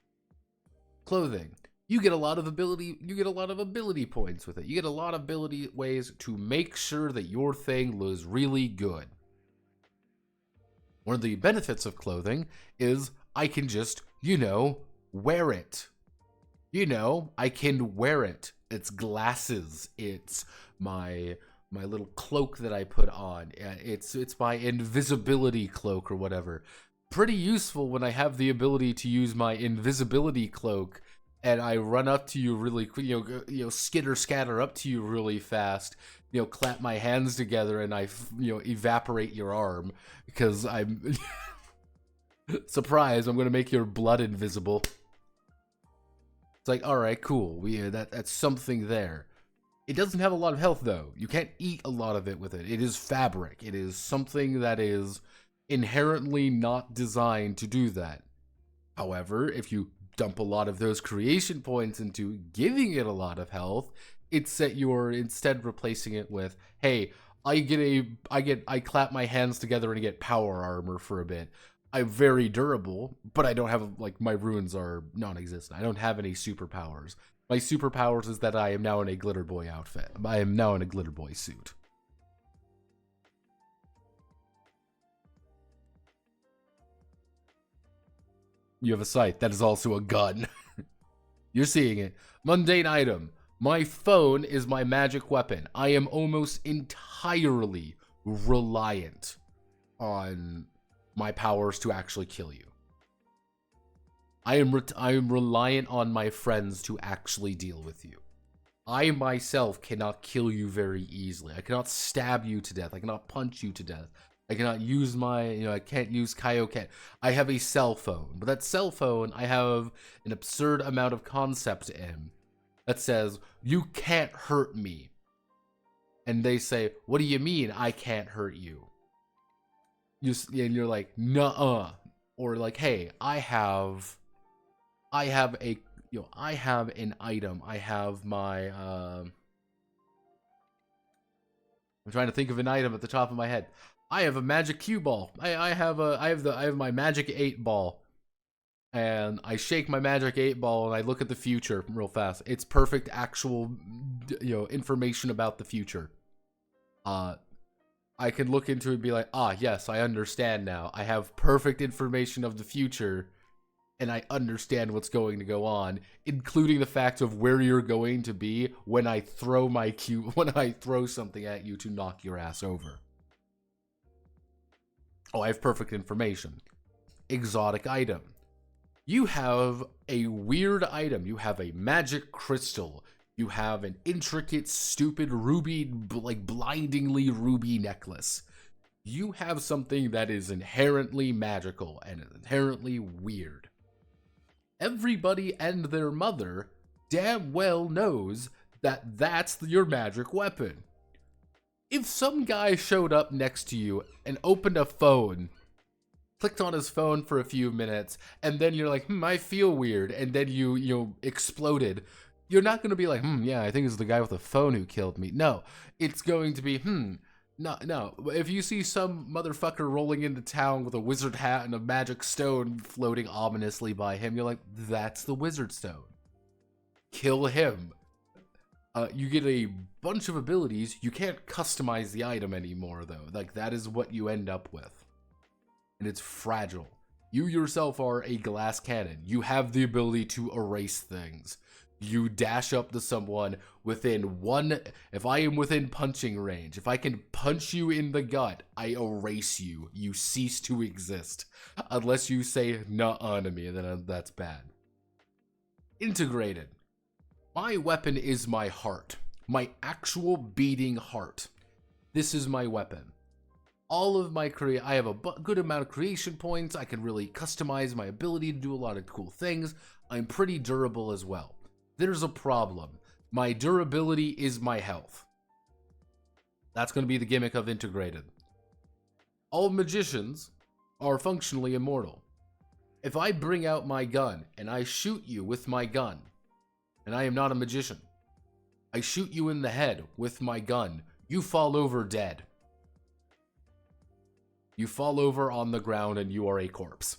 Clothing. You get a lot of ability points with it. You get a lot of ability ways to make sure that your thing looks really good. One of the benefits of clothing is I can just, wear it. I can wear it. It's glasses. It's my little cloak that I put on. It's my invisibility cloak or whatever. Pretty useful when I have the ability to use my invisibility cloak and I run up to you really quick, skitter scatter up to you really fast, clap my hands together and I, evaporate your arm because I'm surprise, I'm going to make your blood invisible. It's like, all right, cool. That's something there. It doesn't have a lot of health though. You can't eat a lot of it with it. It is fabric. It is something that is inherently not designed to do that. However, if you dump a lot of those creation points into giving it a lot of health, it's that you're instead replacing it with, hey, I clap my hands together and get power armor for a bit. I'm very durable, but I don't have, my runes are non-existent. I don't have any superpowers. My superpowers is that I am now in a glitter boy outfit. I am now in a glitter boy suit. You have a sight. That is also a gun. You're seeing it. Mundane item. My phone is my magic weapon. I am almost entirely reliant on my powers to actually kill you. I am reliant on my friends to actually deal with you. I myself cannot kill you very easily. I cannot stab you to death. I cannot punch you to death. I cannot use I can't use Kaioken. I have a cell phone, but that cell phone, I have an absurd amount of concept in that says, you can't hurt me. And they say, what do you mean I can't hurt you? And you're like, nuh-uh. Or like, hey, I have an item. I have my, I'm trying to think of an item at the top of my head. I have a magic cue ball. I have my magic 8 ball. And I shake my magic 8 ball and I look at the future real fast. It's perfect actual information about the future. I can look into it and be like, yes, I understand now. I have perfect information of the future, and I understand what's going to go on, including the fact of where you're going to be when I throw something at you to knock your ass over. Oh, I have perfect information. Exotic item. You have a weird item. You have a magic crystal. You have an intricate, stupid ruby, like blindingly ruby necklace. You have something that is inherently magical and inherently weird. Everybody and their mother damn well knows that that's your magic weapon. If some guy showed up next to you and opened a phone, clicked on his phone for a few minutes, and then you're like, I feel weird, and then you exploded, you're not going to be like, yeah, I think it's the guy with the phone who killed me. No, it's going to be, no. If you see some motherfucker rolling into town with a wizard hat and a magic stone floating ominously by him, you're like, that's the wizard stone. Kill him. You get a bunch of abilities. You can't customize the item anymore, though. Like, that is what you end up with. And it's fragile. You yourself are a glass cannon. You have the ability to erase things. You dash up to someone within if I am within punching range, if I can punch you in the gut, I erase you. You cease to exist. Unless you say, nuh-uh to me, then that's bad. Integrated. My weapon is my heart. My actual beating heart. This is my weapon. All of my I have a good amount of creation points. I can really customize my ability to do a lot of cool things. I'm pretty durable as well. There's a problem. My durability is my health. That's going to be the gimmick of integrated. All magicians are functionally immortal. If I bring out my gun and I shoot you with my gun, and I am not a magician, I shoot you in the head with my gun, you fall over dead. You fall over on the ground and you are a corpse.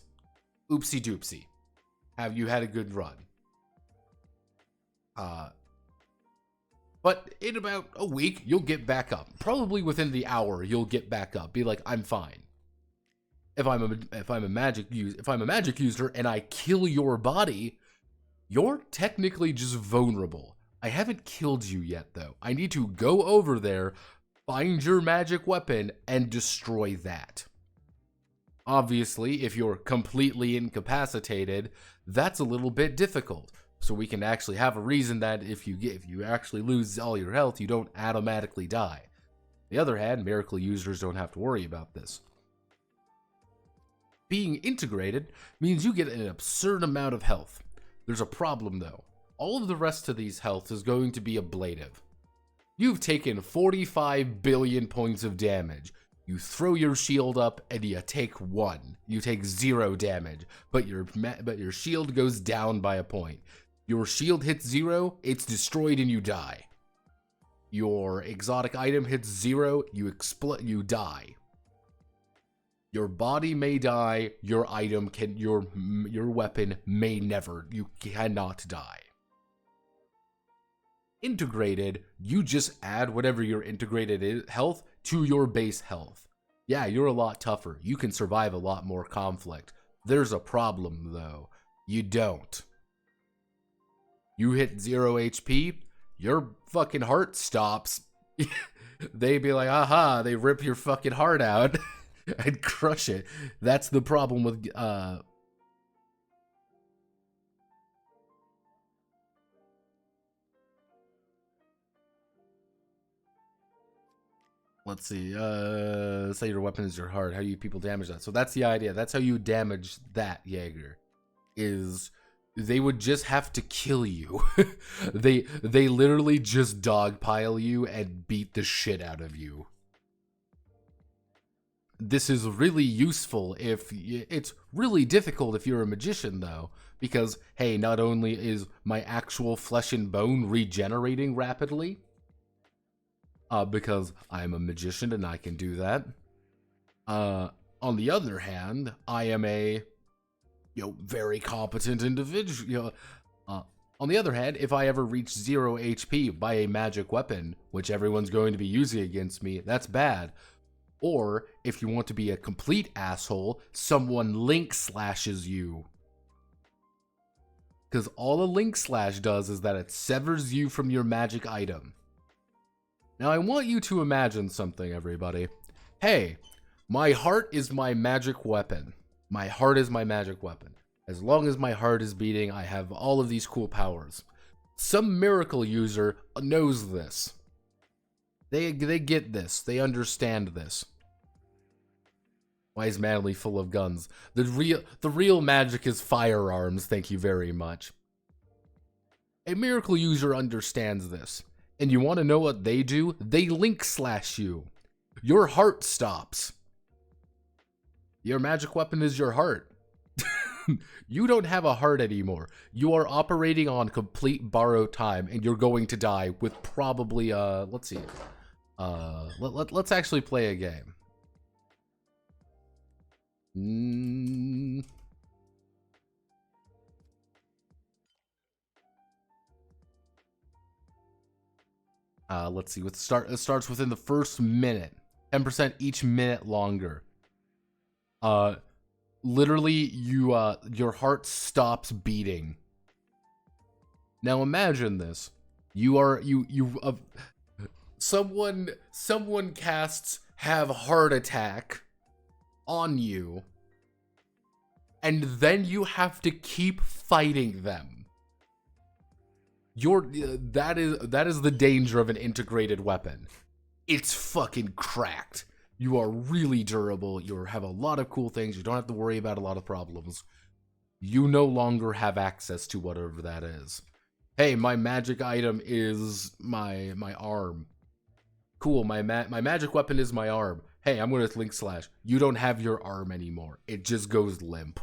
Oopsie doopsie. Have you had a good run? But in about a week, you'll get back up. Probably within the hour, you'll get back up. Be like, I'm fine. If I'm a magic user and I kill your body, you're technically just vulnerable. I haven't killed you yet, though. I need to go over there, find your magic weapon, and destroy that. Obviously, if you're completely incapacitated, that's a little bit difficult. So we can actually have a reason that if you actually lose all your health, you don't automatically die. On the other hand, miracle users don't have to worry about this. Being integrated means you get an absurd amount of health. There's a problem though. All of the rest of these health is going to be ablative. You've taken 45 billion points of damage. You throw your shield up and you take 1. You take 0 damage, but your shield goes down by a point. Your shield hits 0, it's destroyed and you die. Your exotic item hits 0, you die. Your body may die, your weapon may never, you cannot die. Integrated, you just add whatever your integrated health to your base health. Yeah, you're a lot tougher. You can survive a lot more conflict. There's a problem though. You don't. You hit 0 HP, your fucking heart stops. They be like, aha, they rip your fucking heart out and crush it. That's the problem with let's see, say your weapon is your heart. How do you people damage that? So that's the idea. That's how you damage that, Jaeger. Is they would just have to kill you. they literally just dogpile you and beat the shit out of you. This is really useful if it's really difficult if you're a magician though, because hey, not only is my actual flesh and bone regenerating rapidly, because I'm a magician and I can do that, On the other hand, I am a very competent individual. On the other hand, if I ever reach 0 HP by a magic weapon, which everyone's going to be using against me, that's bad. Or, if you want to be a complete asshole, someone link slashes you. Because all a link slash does is that it severs you from your magic item. Now I want you to imagine something, everybody. Hey, my heart is my magic weapon. My heart is my magic weapon. As long as my heart is beating, I have all of these cool powers. Some miracle user knows this. They get this. They understand this. Why is Manly full of guns? The real magic is firearms, thank you very much. A miracle user understands this. And you want to know what they do? They link slash you. Your heart stops. Your magic weapon is your heart. You don't have a heart anymore. You are operating on complete borrowed time, and you're going to die with probably, let's see. Let's actually play a game. Let's see. It starts within the first minute. 10% each minute longer. Literally, your heart stops beating. Now imagine this. Someone casts have heart attack on you, and then you have to keep fighting them. That is the danger of an integrated weapon. It's fucking cracked. You are really durable. You have a lot of cool things. You don't have to worry about a lot of problems. You no longer have access to whatever that is. Hey, my magic item is my arm. Cool, my magic weapon is my arm. Hey, I'm gonna link slash. You don't have your arm anymore. It just goes limp.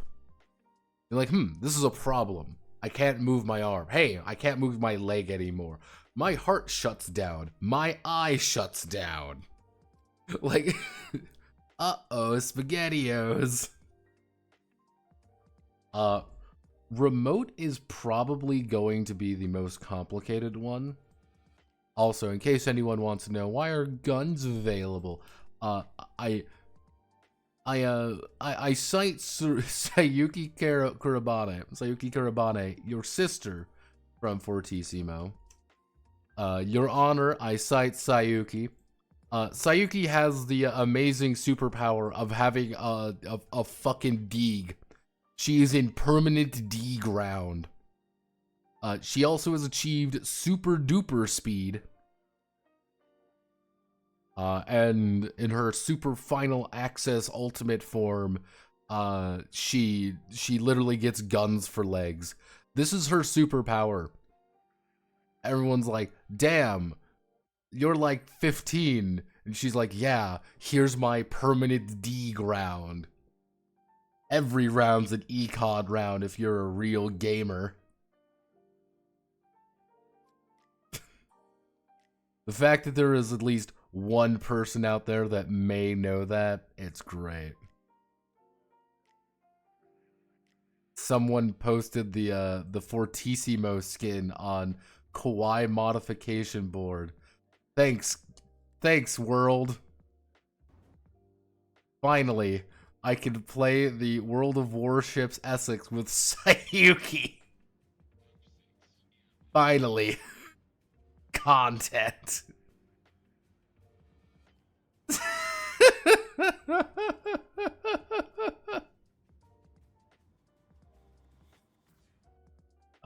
You're like, this is a problem. I can't move my arm. Hey, I can't move my leg anymore. My heart shuts down. My eye shuts down. Like, uh-oh, SpaghettiOs. Remote is probably going to be the most complicated one. Also, in case anyone wants to know, why are guns available? I cite Sayuki Kurabane, your sister from Fortissimo. Your Honor, I cite Sayuki. Sayuki has the amazing superpower of having a fucking Deeg. She is in permanent Deeg round. She also has achieved super duper speed. And in her super final access ultimate form, she literally gets guns for legs. This is her superpower. Everyone's like, damn, you're like 15. And she's like, yeah, here's my permanent Deeg round. Every round's an ECOD round if you're a real gamer. The fact that there is at least one person out there that may know that, it's great. Someone posted the Fortissimo skin on Kawaii modification board. Thanks world. Finally, I can play the World of Warships Essex with Sayuki. Finally. Content.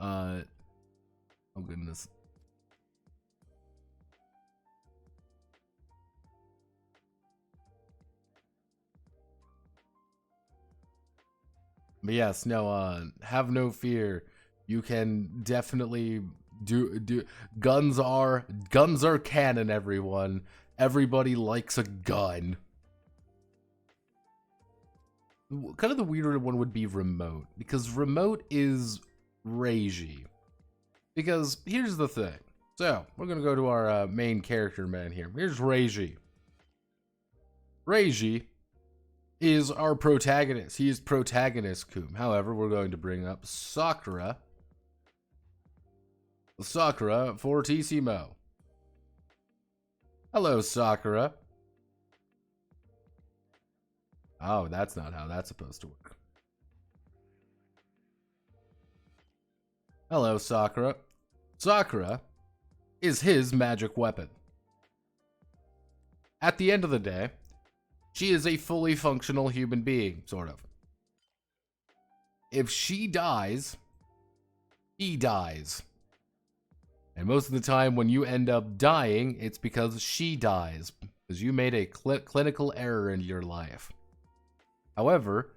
Oh goodness. But yes, no, have no fear. You can definitely do guns are canon, everyone. Everybody likes a gun. Kind of the weirder one would be remote, because remote is ragey. Because here's the thing. So, we're gonna go to our main character man here. Here's Reiji. Reiji is our protagonist. He is protagonist Coom. However, we're going to bring up Sakura. Sakura Fortissimo. Hello, Sakura. Oh, that's not how that's supposed to work. Hello, Sakura. Sakura is his magic weapon. At the end of the day, she is a fully functional human being, sort of. If she dies, he dies. And most of the time when you end up dying, it's because she dies. Because you made a clinical error in your life. However,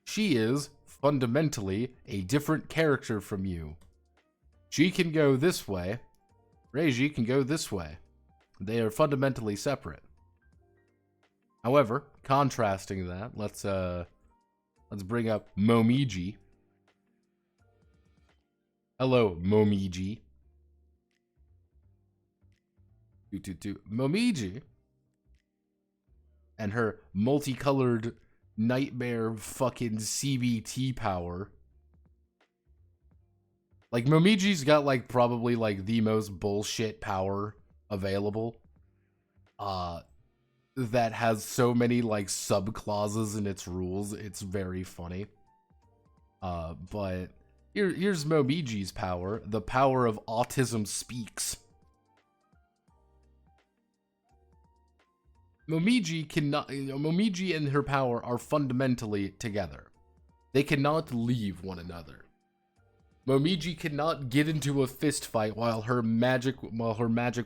she is fundamentally a different character from you. She can go this way. Reiji can go this way. They are fundamentally separate. However, contrasting that, let's bring up Momiji. Hello, Momiji. Momiji and her multicolored nightmare fucking CBT power. Like, Momiji's got, like, probably, like, the most bullshit power available. That has so many, like, sub-clauses in its rules. It's very funny. But here's Momiji's power. The power of autism speaks. Momiji and her power are fundamentally together. They cannot leave one another. Momiji cannot get into a fist fight while her magic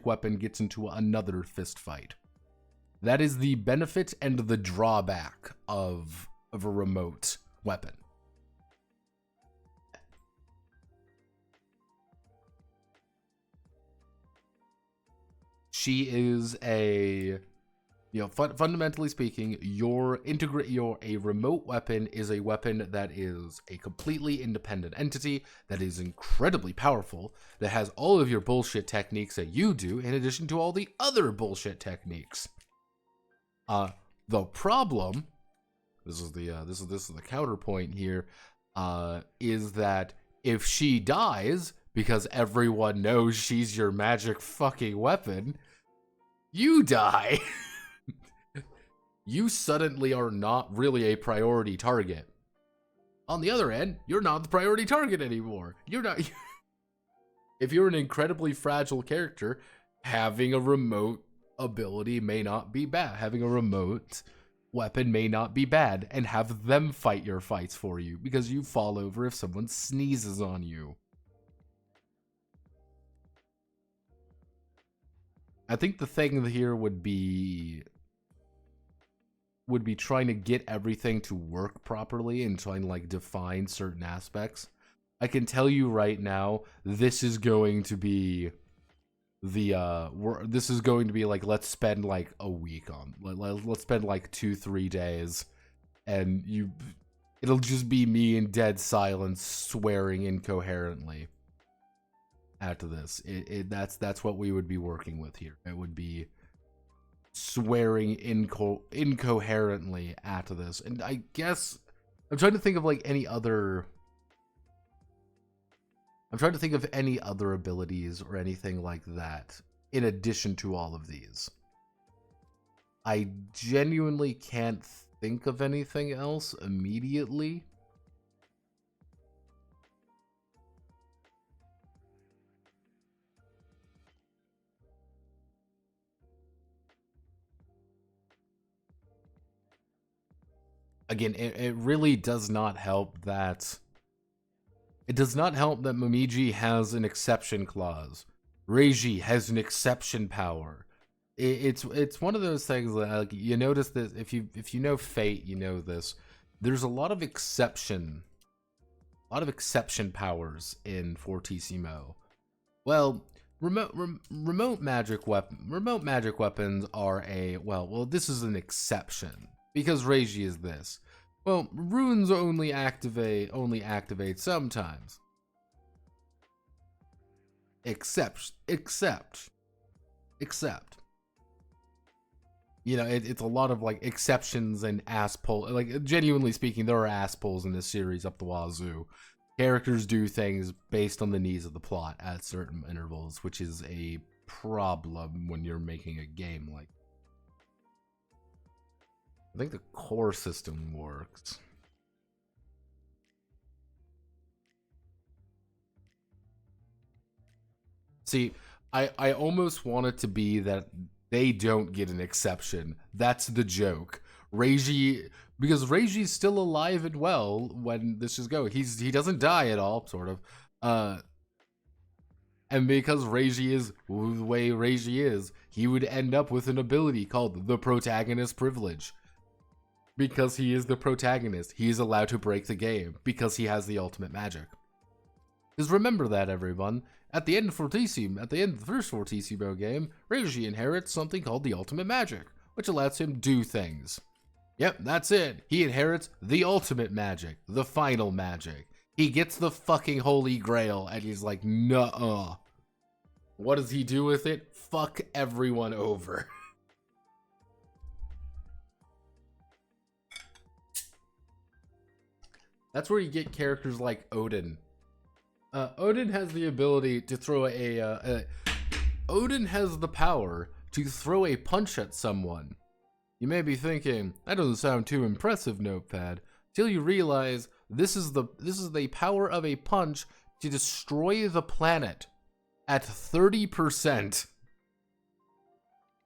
weapon gets into another fist fight. That is the benefit and the drawback of a remote weapon. She is a, fundamentally speaking, a remote weapon is a weapon that is a completely independent entity that is incredibly powerful, that has all of your bullshit techniques that you do, in addition to all the other bullshit techniques. The problem, this is the counterpoint here, is that if she dies because everyone knows she's your magic fucking weapon, you die. You suddenly are not really a priority target. On the other end, you're not the priority target anymore. You're not. If you're an incredibly fragile character, having a remote ability may not be bad. Having a remote weapon may not be bad, and have them fight your fights for you because you fall over if someone sneezes on you. I think the thing here would be trying to get everything to work properly and trying to, like, define certain aspects. I can tell you right now, this is going to be like, let's spend like a week on, let's spend like 2-3 days, and it'll just be me in dead silence swearing incoherently after this. That's what we would be working with here. It would be swearing incoherently after this. And I guess I'm trying to think of any other abilities or anything like that in addition to all of these. I genuinely can't think of anything else immediately. Again, it really does not help that... It does not help that Momiji has an exception clause. Reiji has an exception power. It's one of those things that, like, you notice that if you know Fate, you know this. There's a lot of exception powers in Fortissimo. Well, remote magic weapons are well, this is an exception. Because Reiji is this. Well, runes only activate sometimes. Except. you know, it's a lot of like exceptions and ass pull. Like, genuinely speaking, there are ass pulls in this series up the wazoo. Characters do things based on the needs of the plot at certain intervals, which is a problem when you're making a game like. I think the core system works. See, I almost want it to be that they don't get an exception. That's the joke. Reiji, because Reiji's still alive and well when this is going. He doesn't die at all, sort of. And because Reiji is the way Reiji is, he would end up with an ability called the protagonist privilege. Because he is the protagonist, he is allowed to break the game because he has the ultimate magic. Because remember that, everyone. At the end of Fortissimo, at the end of the first Fortissimo game, Reiji inherits something called the ultimate magic, which lets him do things. Yep, that's it. He inherits the ultimate magic, the final magic. He gets the fucking Holy Grail, and he's like, nuh-uh. What does he do with it? Fuck everyone over. That's where you get characters like Odin. Odin has the ability to throw Odin has the power to throw a punch at someone. You may be thinking, that doesn't sound too impressive, Notepad, till you realize this is the power of a punch to destroy the planet at 30%.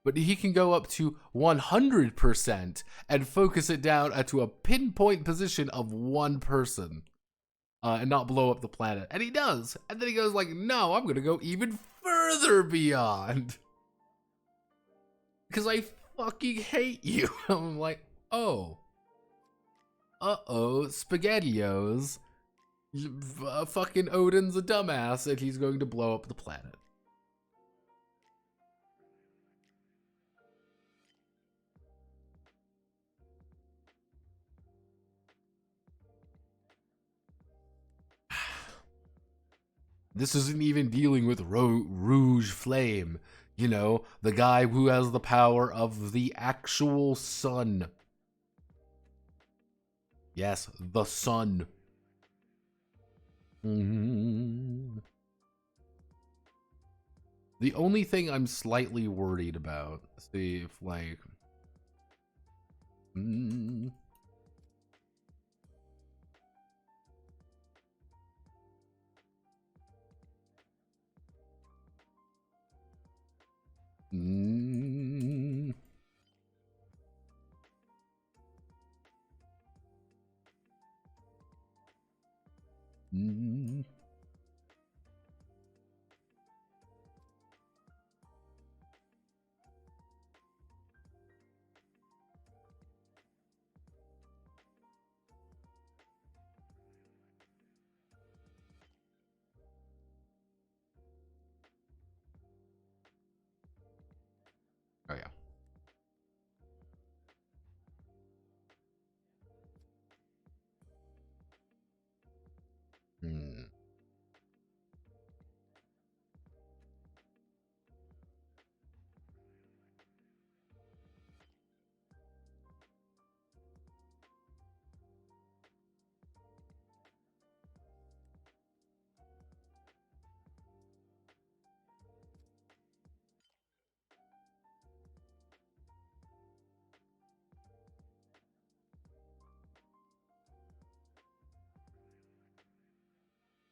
But he can go up to 100% and focus it down to a pinpoint position of one person. And not blow up the planet. And he does. And then he goes like, no, I'm going to go even further beyond. Because I fucking hate you. I'm like, oh. Uh-oh, SpaghettiOs. Fucking Odin's a dumbass and he's going to blow up the planet. This isn't even dealing with Rouge Flame, you know, the guy who has the power of the actual sun. Yes, the sun. Mm-hmm. The only thing I'm slightly worried about, see if like... Mm. Mm. Oh yeah. Hmm.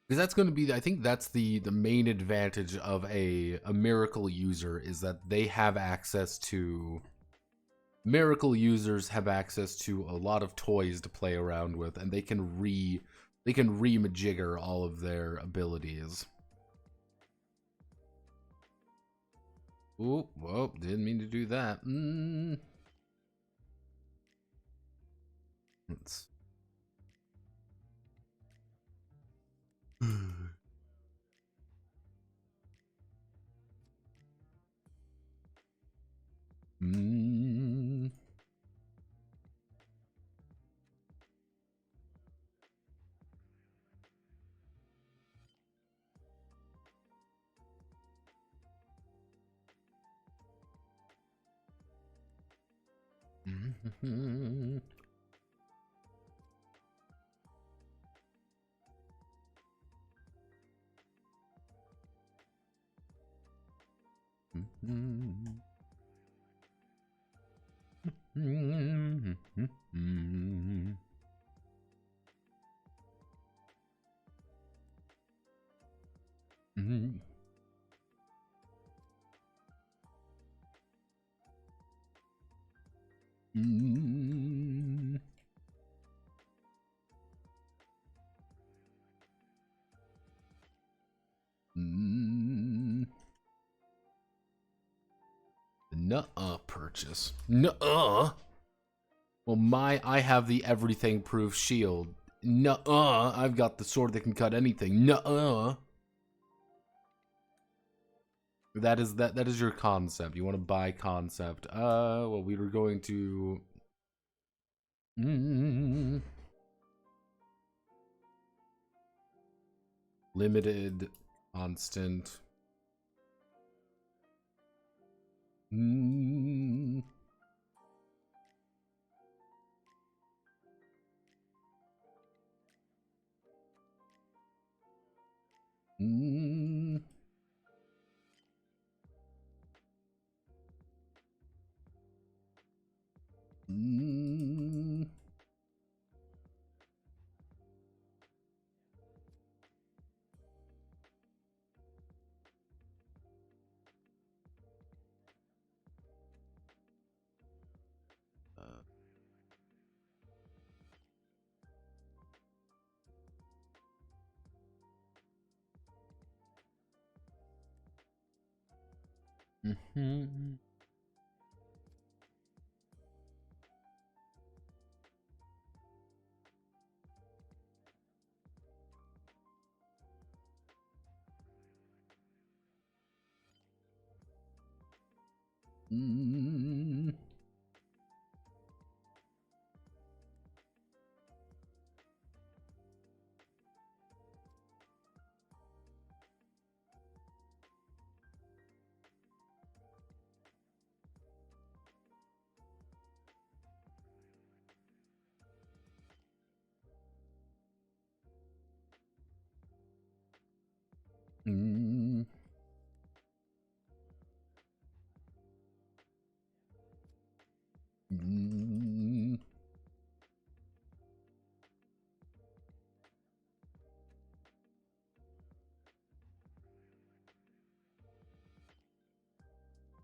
Because that's going to be, I think that's the main advantage of a miracle user is that they have access to, miracle users have access to a lot of toys to play around with, and they can remajigger all of their abilities. Ooh, whoa, didn't mean to do that. Let's... Nuh-uh purchase. Nuh-uh. Well, I have the everything proof shield. Nuh-uh. I've got the sword that can cut anything. Nuh-uh. That is your concept. You want to buy concept. Well, we were going to limited constant.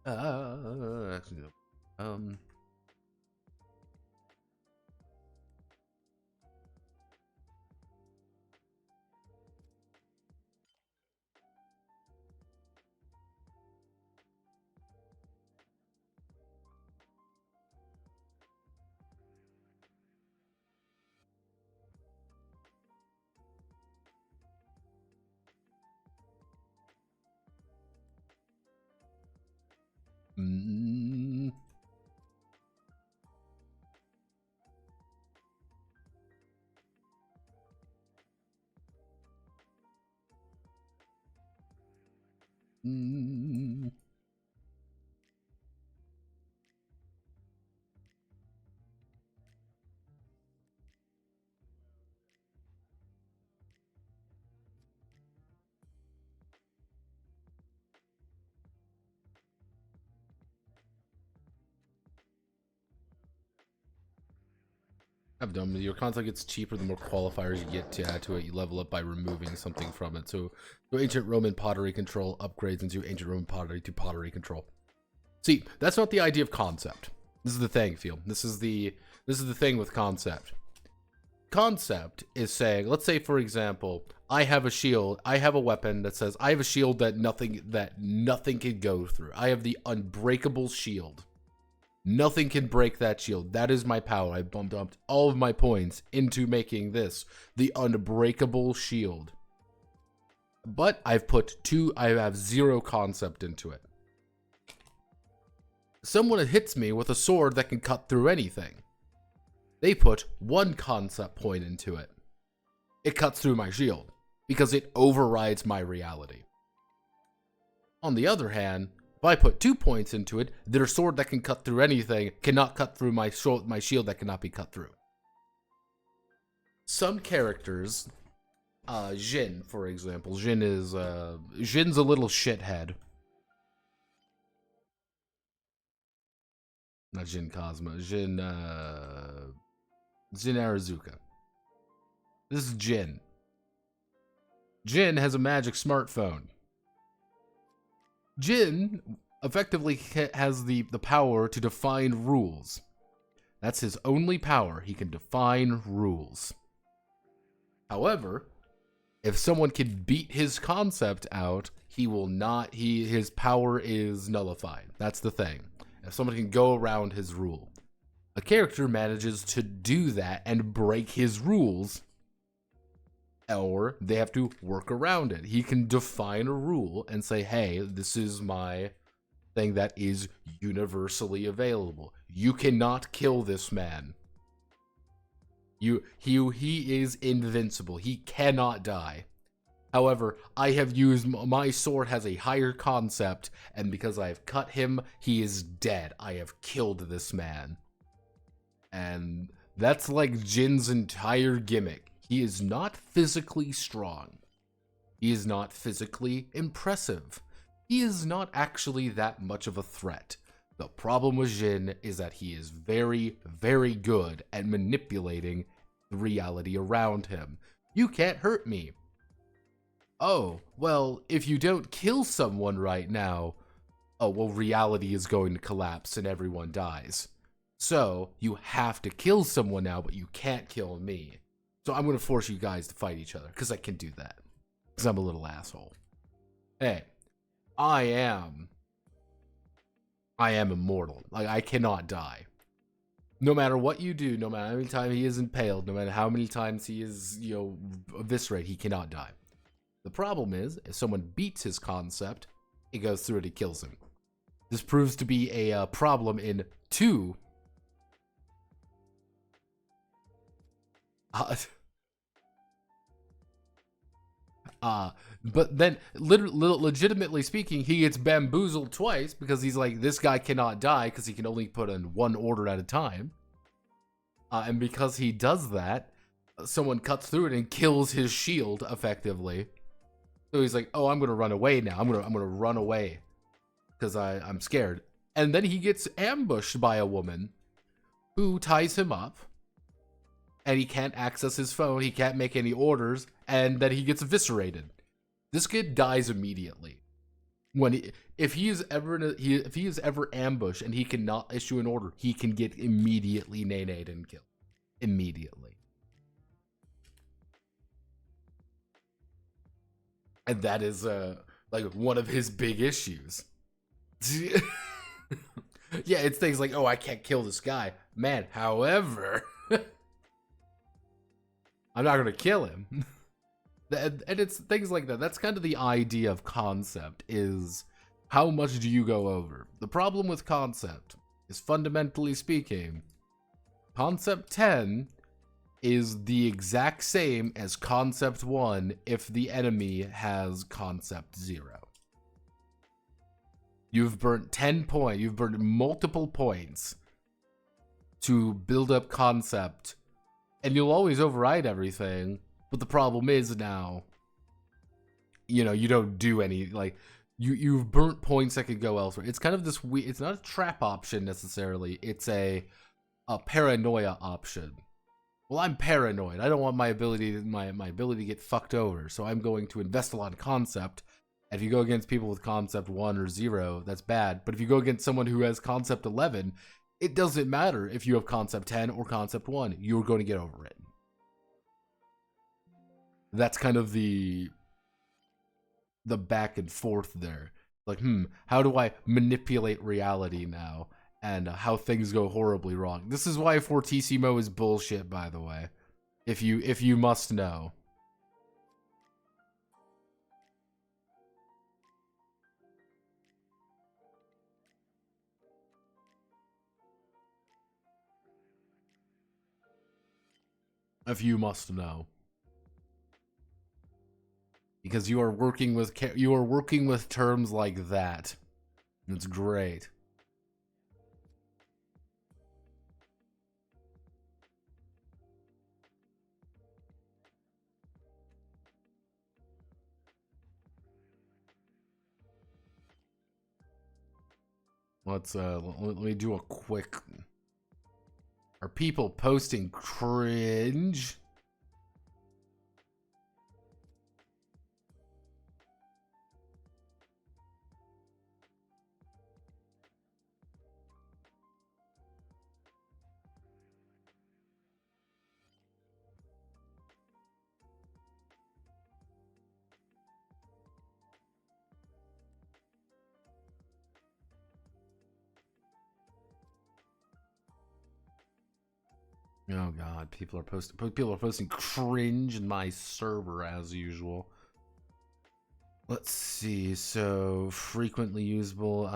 Actually, no. I've done. Your concept gets cheaper the more qualifiers you get to add to it. You level up by removing something from it. So ancient Roman pottery control upgrades into ancient Roman pottery to pottery control. See, that's not the idea of concept. This is the thing, Phil. This is the thing with concept. Concept is saying, let's say for example, I have a shield. I have a weapon that says I have a shield that nothing can go through. I have the unbreakable shield. Nothing can break that shield. That is my power. I dumped all of my points into making this the unbreakable shield. But I have 0 concept into it. Someone hits me with a sword that can cut through anything. They put 1 concept point into it. It cuts through my shield because it overrides my reality. On the other hand, If I put 2 points into it, their sword that can cut through anything cannot cut through my shield that cannot be cut through. Some characters, Jin, for example, Jin's a little shithead. Not Jin Cosmo, Jin Arazuka. This is Jin. Jin has a magic smartphone. Jin effectively has the power to define rules. That's his only power. He can define rules. However, if someone can beat his concept out, he will not. His power is nullified. That's the thing. If someone can go around his rule, a character manages to do that and break his rules, or they have to work around it. He can define a rule and say, hey, this is my thing that is universally available. You cannot kill this man. He is invincible. He cannot die. However, I have used, my sword has a higher concept, and because I have cut him, he is dead. I have killed this man. And that's like Jin's entire gimmick. He is not physically strong. He is not physically impressive. He is not actually that much of a threat. The problem with Jin is that he is very, very good at manipulating the reality around him. You can't hurt me. Oh, well, if you don't kill someone right now, oh, well, reality is going to collapse and everyone dies. So, you have to kill someone now, but you can't kill me. So I'm going to force you guys to fight each other, because I can do that. Because I'm a little asshole. Hey, I am immortal. Like, I cannot die. No matter what you do, no matter how many times he is impaled, no matter how many times he is, eviscerated, he cannot die. The problem is, if someone beats his concept, he goes through it, he kills him. This proves to be a problem in 2. But then, legitimately speaking, he gets bamboozled twice because he's like, this guy cannot die because he can only put in 1 order at a time. And because he does that, someone cuts through it and kills his shield effectively. So he's like, oh, I'm gonna run away now. I'm gonna run away because I'm scared. And then he gets ambushed by a woman who ties him up, and he can't access his phone. He can't make any orders, and then he gets eviscerated. This kid dies immediately. If he is ever ambushed and he cannot issue an order, he can get immediately nay-nayed and killed. Immediately. And that is like one of his big issues. Yeah, it's things like, oh, I can't kill this guy. Man, however, I'm not going to kill him. And it's things like that. That's kind of the idea of concept, is how much do you go over? The problem with concept is, fundamentally speaking, concept 10 is the exact same as concept 1 if the enemy has concept 0. You've burnt 10 points. You've burnt multiple points to build up concept, and you'll always override everything. But the problem is now, you don't do any, like, you've burnt points that could go elsewhere. It's kind of this weird, it's not a trap option necessarily. It's a paranoia option. Well, I'm paranoid. I don't want my ability to get fucked over. So I'm going to invest a lot in concept. And if you go against people with concept 1 or 0, that's bad. But if you go against someone who has concept 11, it doesn't matter if you have concept 10 or concept 1. You're going to get over it. That's kind of the back and forth there. Like, how do I manipulate reality now? And how things go horribly wrong. This is why Fortissimo is bullshit, by the way. If you must know. If you must know. Because you are working with terms like that. It's great. Let me do a quick. Are people posting cringe? Oh god, people are posting cringe in my server as usual. Let's see. So frequently usable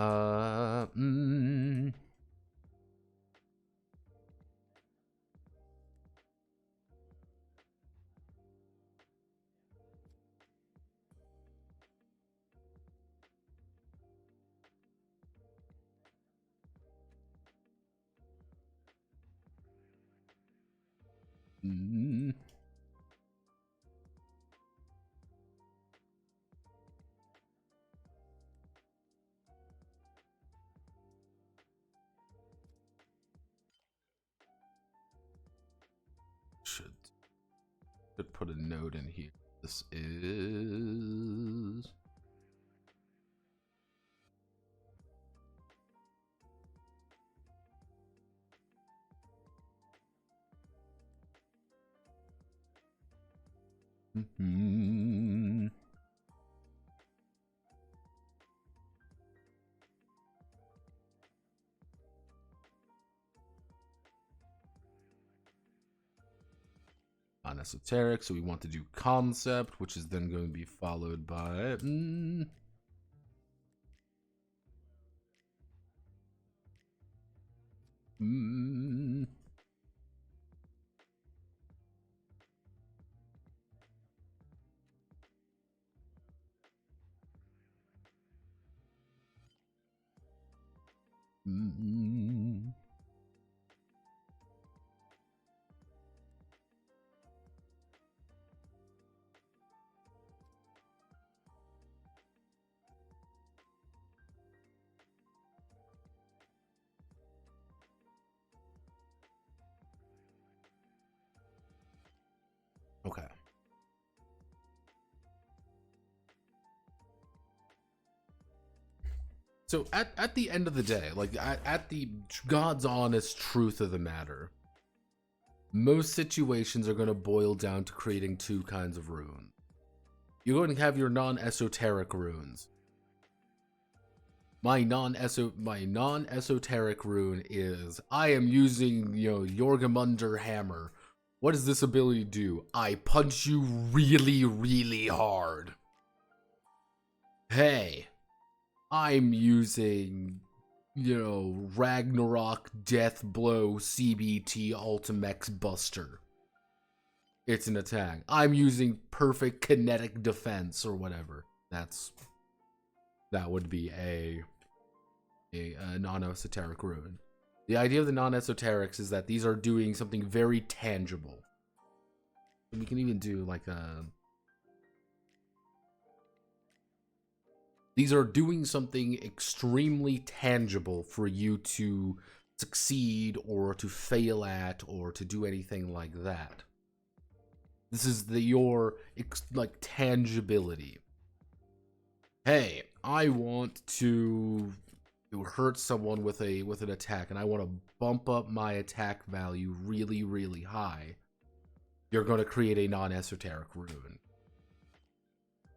should put a note in here. This is non-esoteric, so we want to do concept, which is then going to be followed by okay. So at the end of the day, like at the God's honest truth of the matter, most situations are going to boil down to creating two kinds of runes. You're going to have your non-esoteric runes. My non-esoteric rune is I am using, Jorgemunder Hammer. What does this ability do? I punch you really, really hard. Hey, I'm using, Ragnarok Death Blow CBT Ultimex Buster. It's an attack. I'm using Perfect Kinetic Defense or whatever. That would be a non-esoteric rune. The idea of the non-esoterics is that these are doing something very tangible. We can even do like a... These are doing something extremely tangible for you to succeed or to fail at or to do anything like that. This is your tangibility. Hey, I want to hurt someone with an attack, and I want to bump up my attack value really, really high. You're going to create a non-esoteric rune.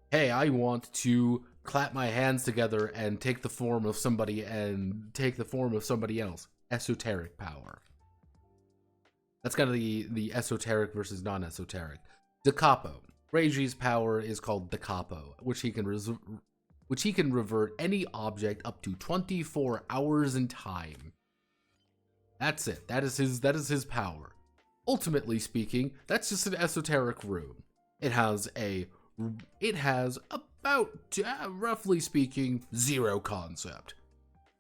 Hey, I want to clap my hands together and take the form of somebody else. Esoteric power. That's kind of the esoteric versus non-esoteric. Da Capo. Reiji's power is called Da Capo, which he can revert any object up to 24 hours in time. That's it. That is his power. Ultimately speaking, that's just an esoteric rune. It has about, roughly speaking, 0 concept.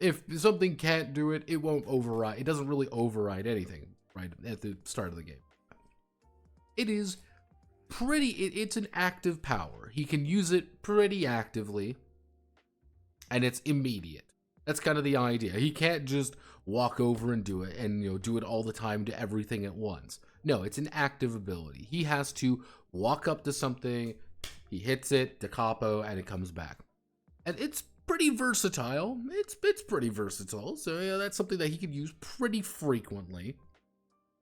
If something can't do it, it won't override. It doesn't really override anything right at the start of the game. It is pretty, it's an active power. He can use it pretty actively, and it's immediate. That's kind of the idea. He can't just walk over and do it, and do it all the time to everything at once. No, it's an active ability. He has to walk up to something, he hits it, da capo, and it comes back. And it's pretty versatile. It's pretty versatile. So yeah, that's something that he can use pretty frequently.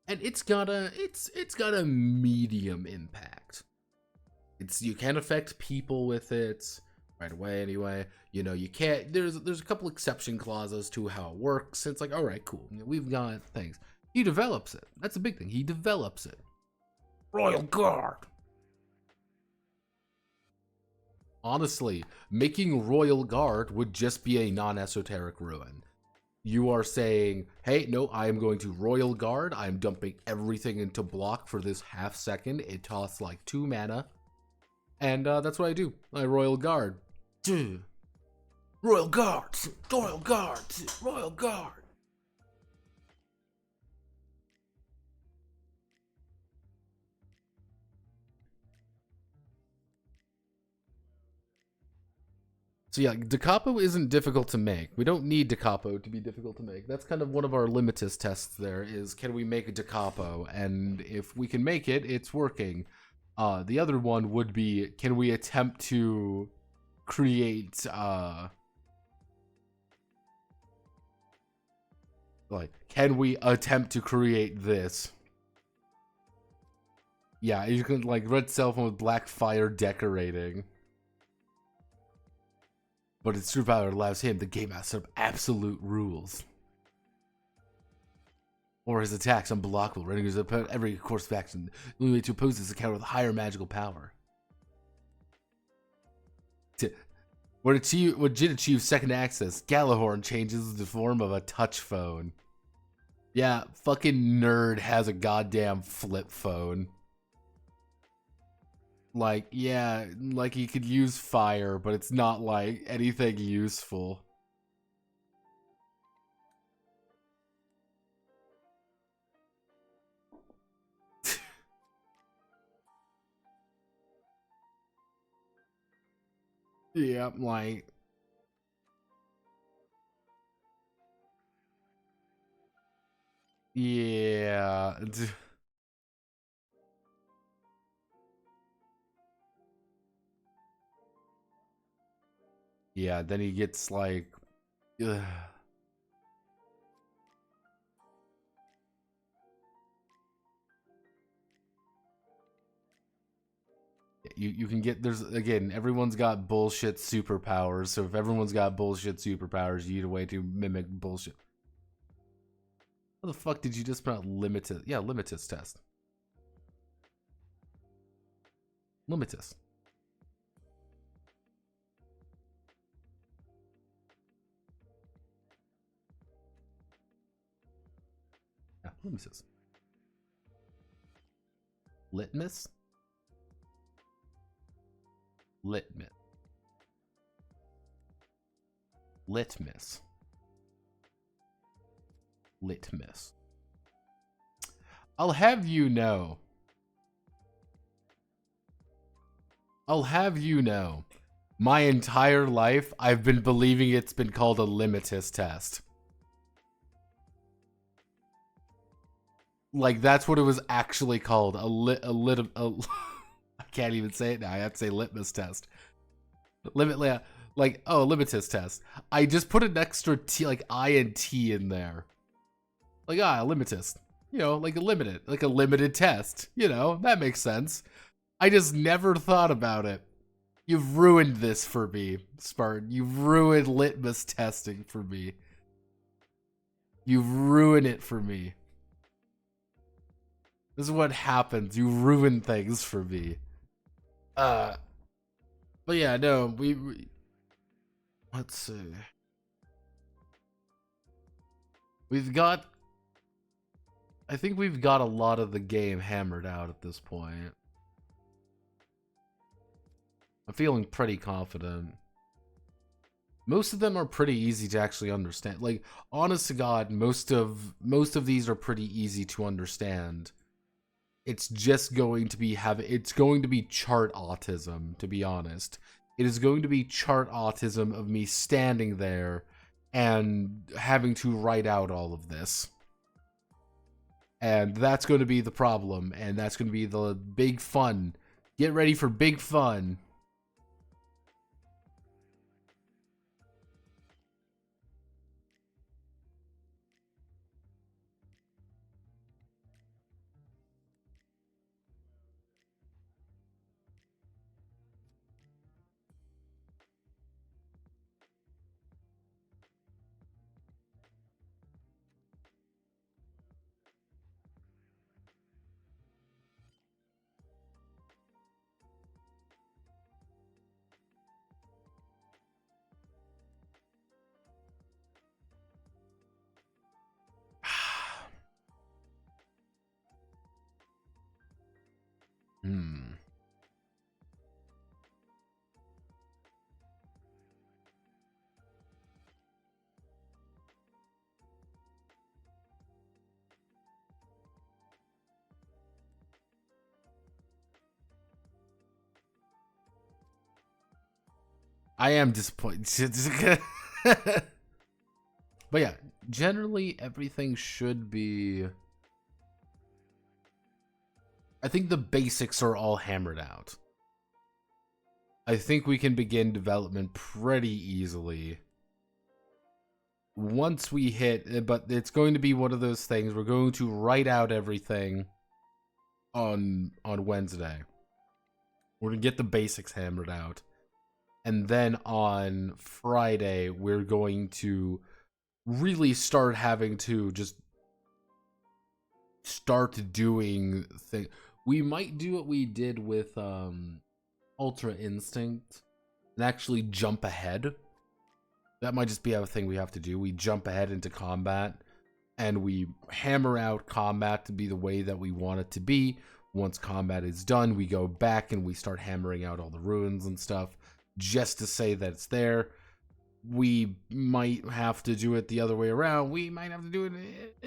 And it's got a medium impact. You can't affect people with it right away anyway. You can't, there's a couple exception clauses to how it works. It's like, all right, cool. We've got things. He develops it. That's a big thing. He develops it. Royal Guard. Honestly, making Royal Guard would just be a non-esoteric ruin. You are saying, hey, no, I am going to Royal Guard. I'm dumping everything into block for this half second. It costs like 2 mana. And that's what I do. I Royal Guard. Royal Guard. Royal Guard. Royal Guard. So yeah, da capo isn't difficult to make. We don't need da capo to be difficult to make. That's kind of one of our limitus tests there is, can we make a da capo? And if we can make it, it's working. The other one would be, can we attempt to create, can we attempt to create this? Yeah, you can, red cell phone with black fire decorating. But its true power allows him, the game master, of absolute rules. Or his attacks unblockable, rendering his opponent every course of action. The only way to oppose this encounter with higher magical power. When Jin achieves second access, Galahorn changes the form of a touch phone. Yeah, fucking nerd has a goddamn flip phone. Yeah, he could use fire, but it's not anything useful. Yeah, yeah. Yeah, then he gets ugh. You can get, again, everyone's got bullshit superpowers, so if everyone's got bullshit superpowers, you need a way to mimic bullshit. How the fuck did you just put out limited? Yeah, limitus test. Limitus. Yeah, limitus. Litmus? Litmus. Litmus. Litmus. I'll have you know. My entire life, I've been believing it's been called a limitus test. That's what it was actually called. I can't even say it now. I have to say litmus test. Limitus test. I just put an extra T, I and T in there. Limitus. A limited test. That makes sense. I just never thought about it. You've ruined this for me, Spartan. You've ruined litmus testing for me. You've ruined it for me. This is what happens. You ruin things for me. But yeah, no, we let's see. I think we've got a lot of the game hammered out at this point. I'm feeling pretty confident. Most of them are pretty easy to actually understand. Like, honest to God, most of these are pretty easy to understand. It's just going to be it's going to be chart autism, to be honest. It is going to be chart autism of me standing there and having to write out all of this. And that's going to be the problem, and that's going to be the big fun. Get ready for big fun. I am disappointed. But yeah, generally everything should be... I think the basics are all hammered out. I think we can begin development pretty easily. Once we hit... But it's going to be one of those things. We're going to write out everything on Wednesday. We're going to get the basics hammered out. And then on Friday, we're going to really start having to just start doing things. We might do what we did with Ultra Instinct and actually jump ahead. That might just be a thing we have to do. We jump ahead into combat and we hammer out combat to be the way that we want it to be. Once combat is done, we go back and we start hammering out all the ruins and stuff. Just to say that it's there. We might have to do it the other way around. We might have to do it...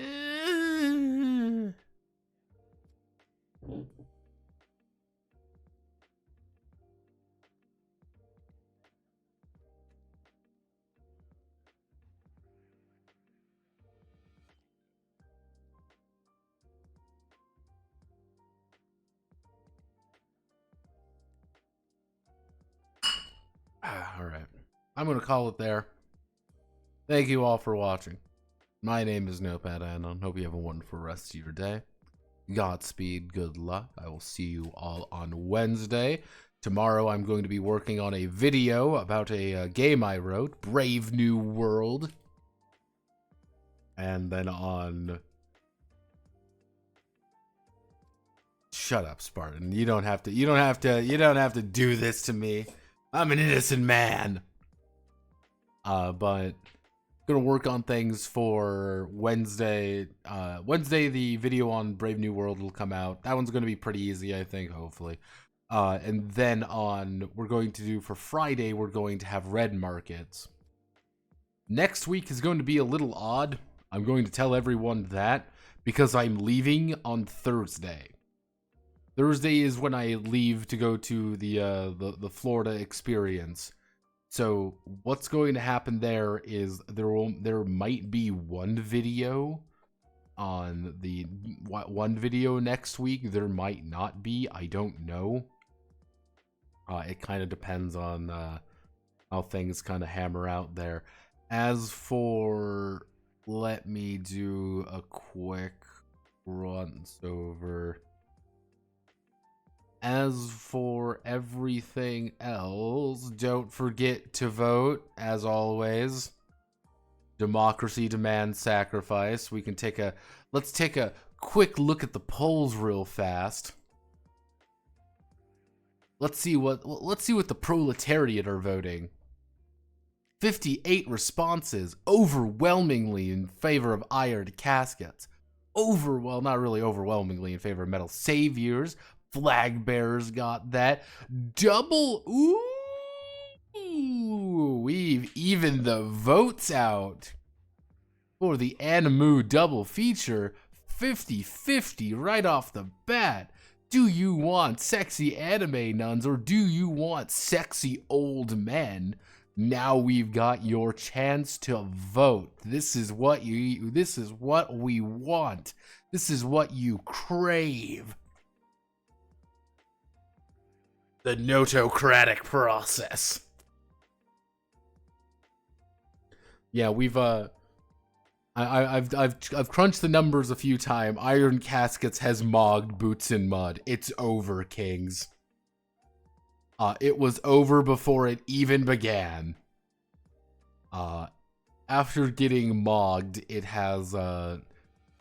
Alright. I'm going to call it there. Thank you all for watching. My name is Notepad Anon. Hope you have a wonderful rest of your day. Godspeed, good luck. I will see you all on Wednesday. Tomorrow I'm going to be working on a video about a game I wrote, Brave New World. And then on... Shut up, Spartan. You don't have to do this to me. I'm an innocent man. But gonna work on things for Wednesday. Wednesday, the video on Brave New World will come out. That one's gonna be pretty easy, I think, hopefully. And then we're going to do for Friday, we're going to have red markets. Next week is going to be a little odd. I'm going to tell everyone that because I'm leaving on Thursday. Thursday is when I leave to go to the Florida experience. So what's going to happen there is there might be one video on the one video next week. There might not be. I don't know. It kind of depends on how things kind of hammer out there. As for, let me do a quick once over. As for everything else, don't forget to vote, as always. Democracy demands sacrifice. We can let's take a quick look at the polls real fast. Let's see what the proletariat are voting. 58 responses, overwhelmingly in favor of iron caskets. Well, not really overwhelmingly in favor of metal saviors. Flag bearers got that. Double, ooh, we've evened the votes out for the Animu double feature. 50-50 right off the bat. Do you want sexy anime nuns or do you want sexy old men? Now we've got your chance to vote. This is what we want. This is what you crave. The notocratic process. Yeah, we've I've crunched the numbers a few times. Iron Caskets has mogged Boots in Mud. It's over, Kings. It was over before it even began. After getting mogged, it has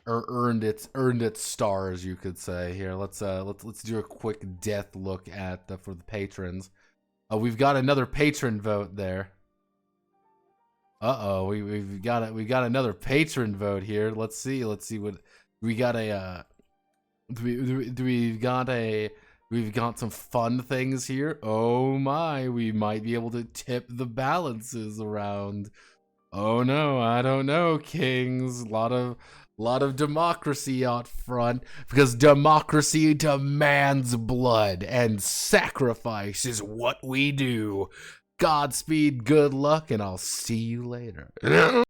earned its stars, you could say. Here, let's do a quick death look at for the patrons. We've got another patron vote there. Uh-oh, we've got another patron vote here. Let's see what we got. We've got some fun things here. Oh my, we might be able to tip the balances around. Oh no, I don't know, Kings. A lot of democracy out front, because democracy demands blood, and sacrifice is what we do. Godspeed, good luck, and I'll see you later.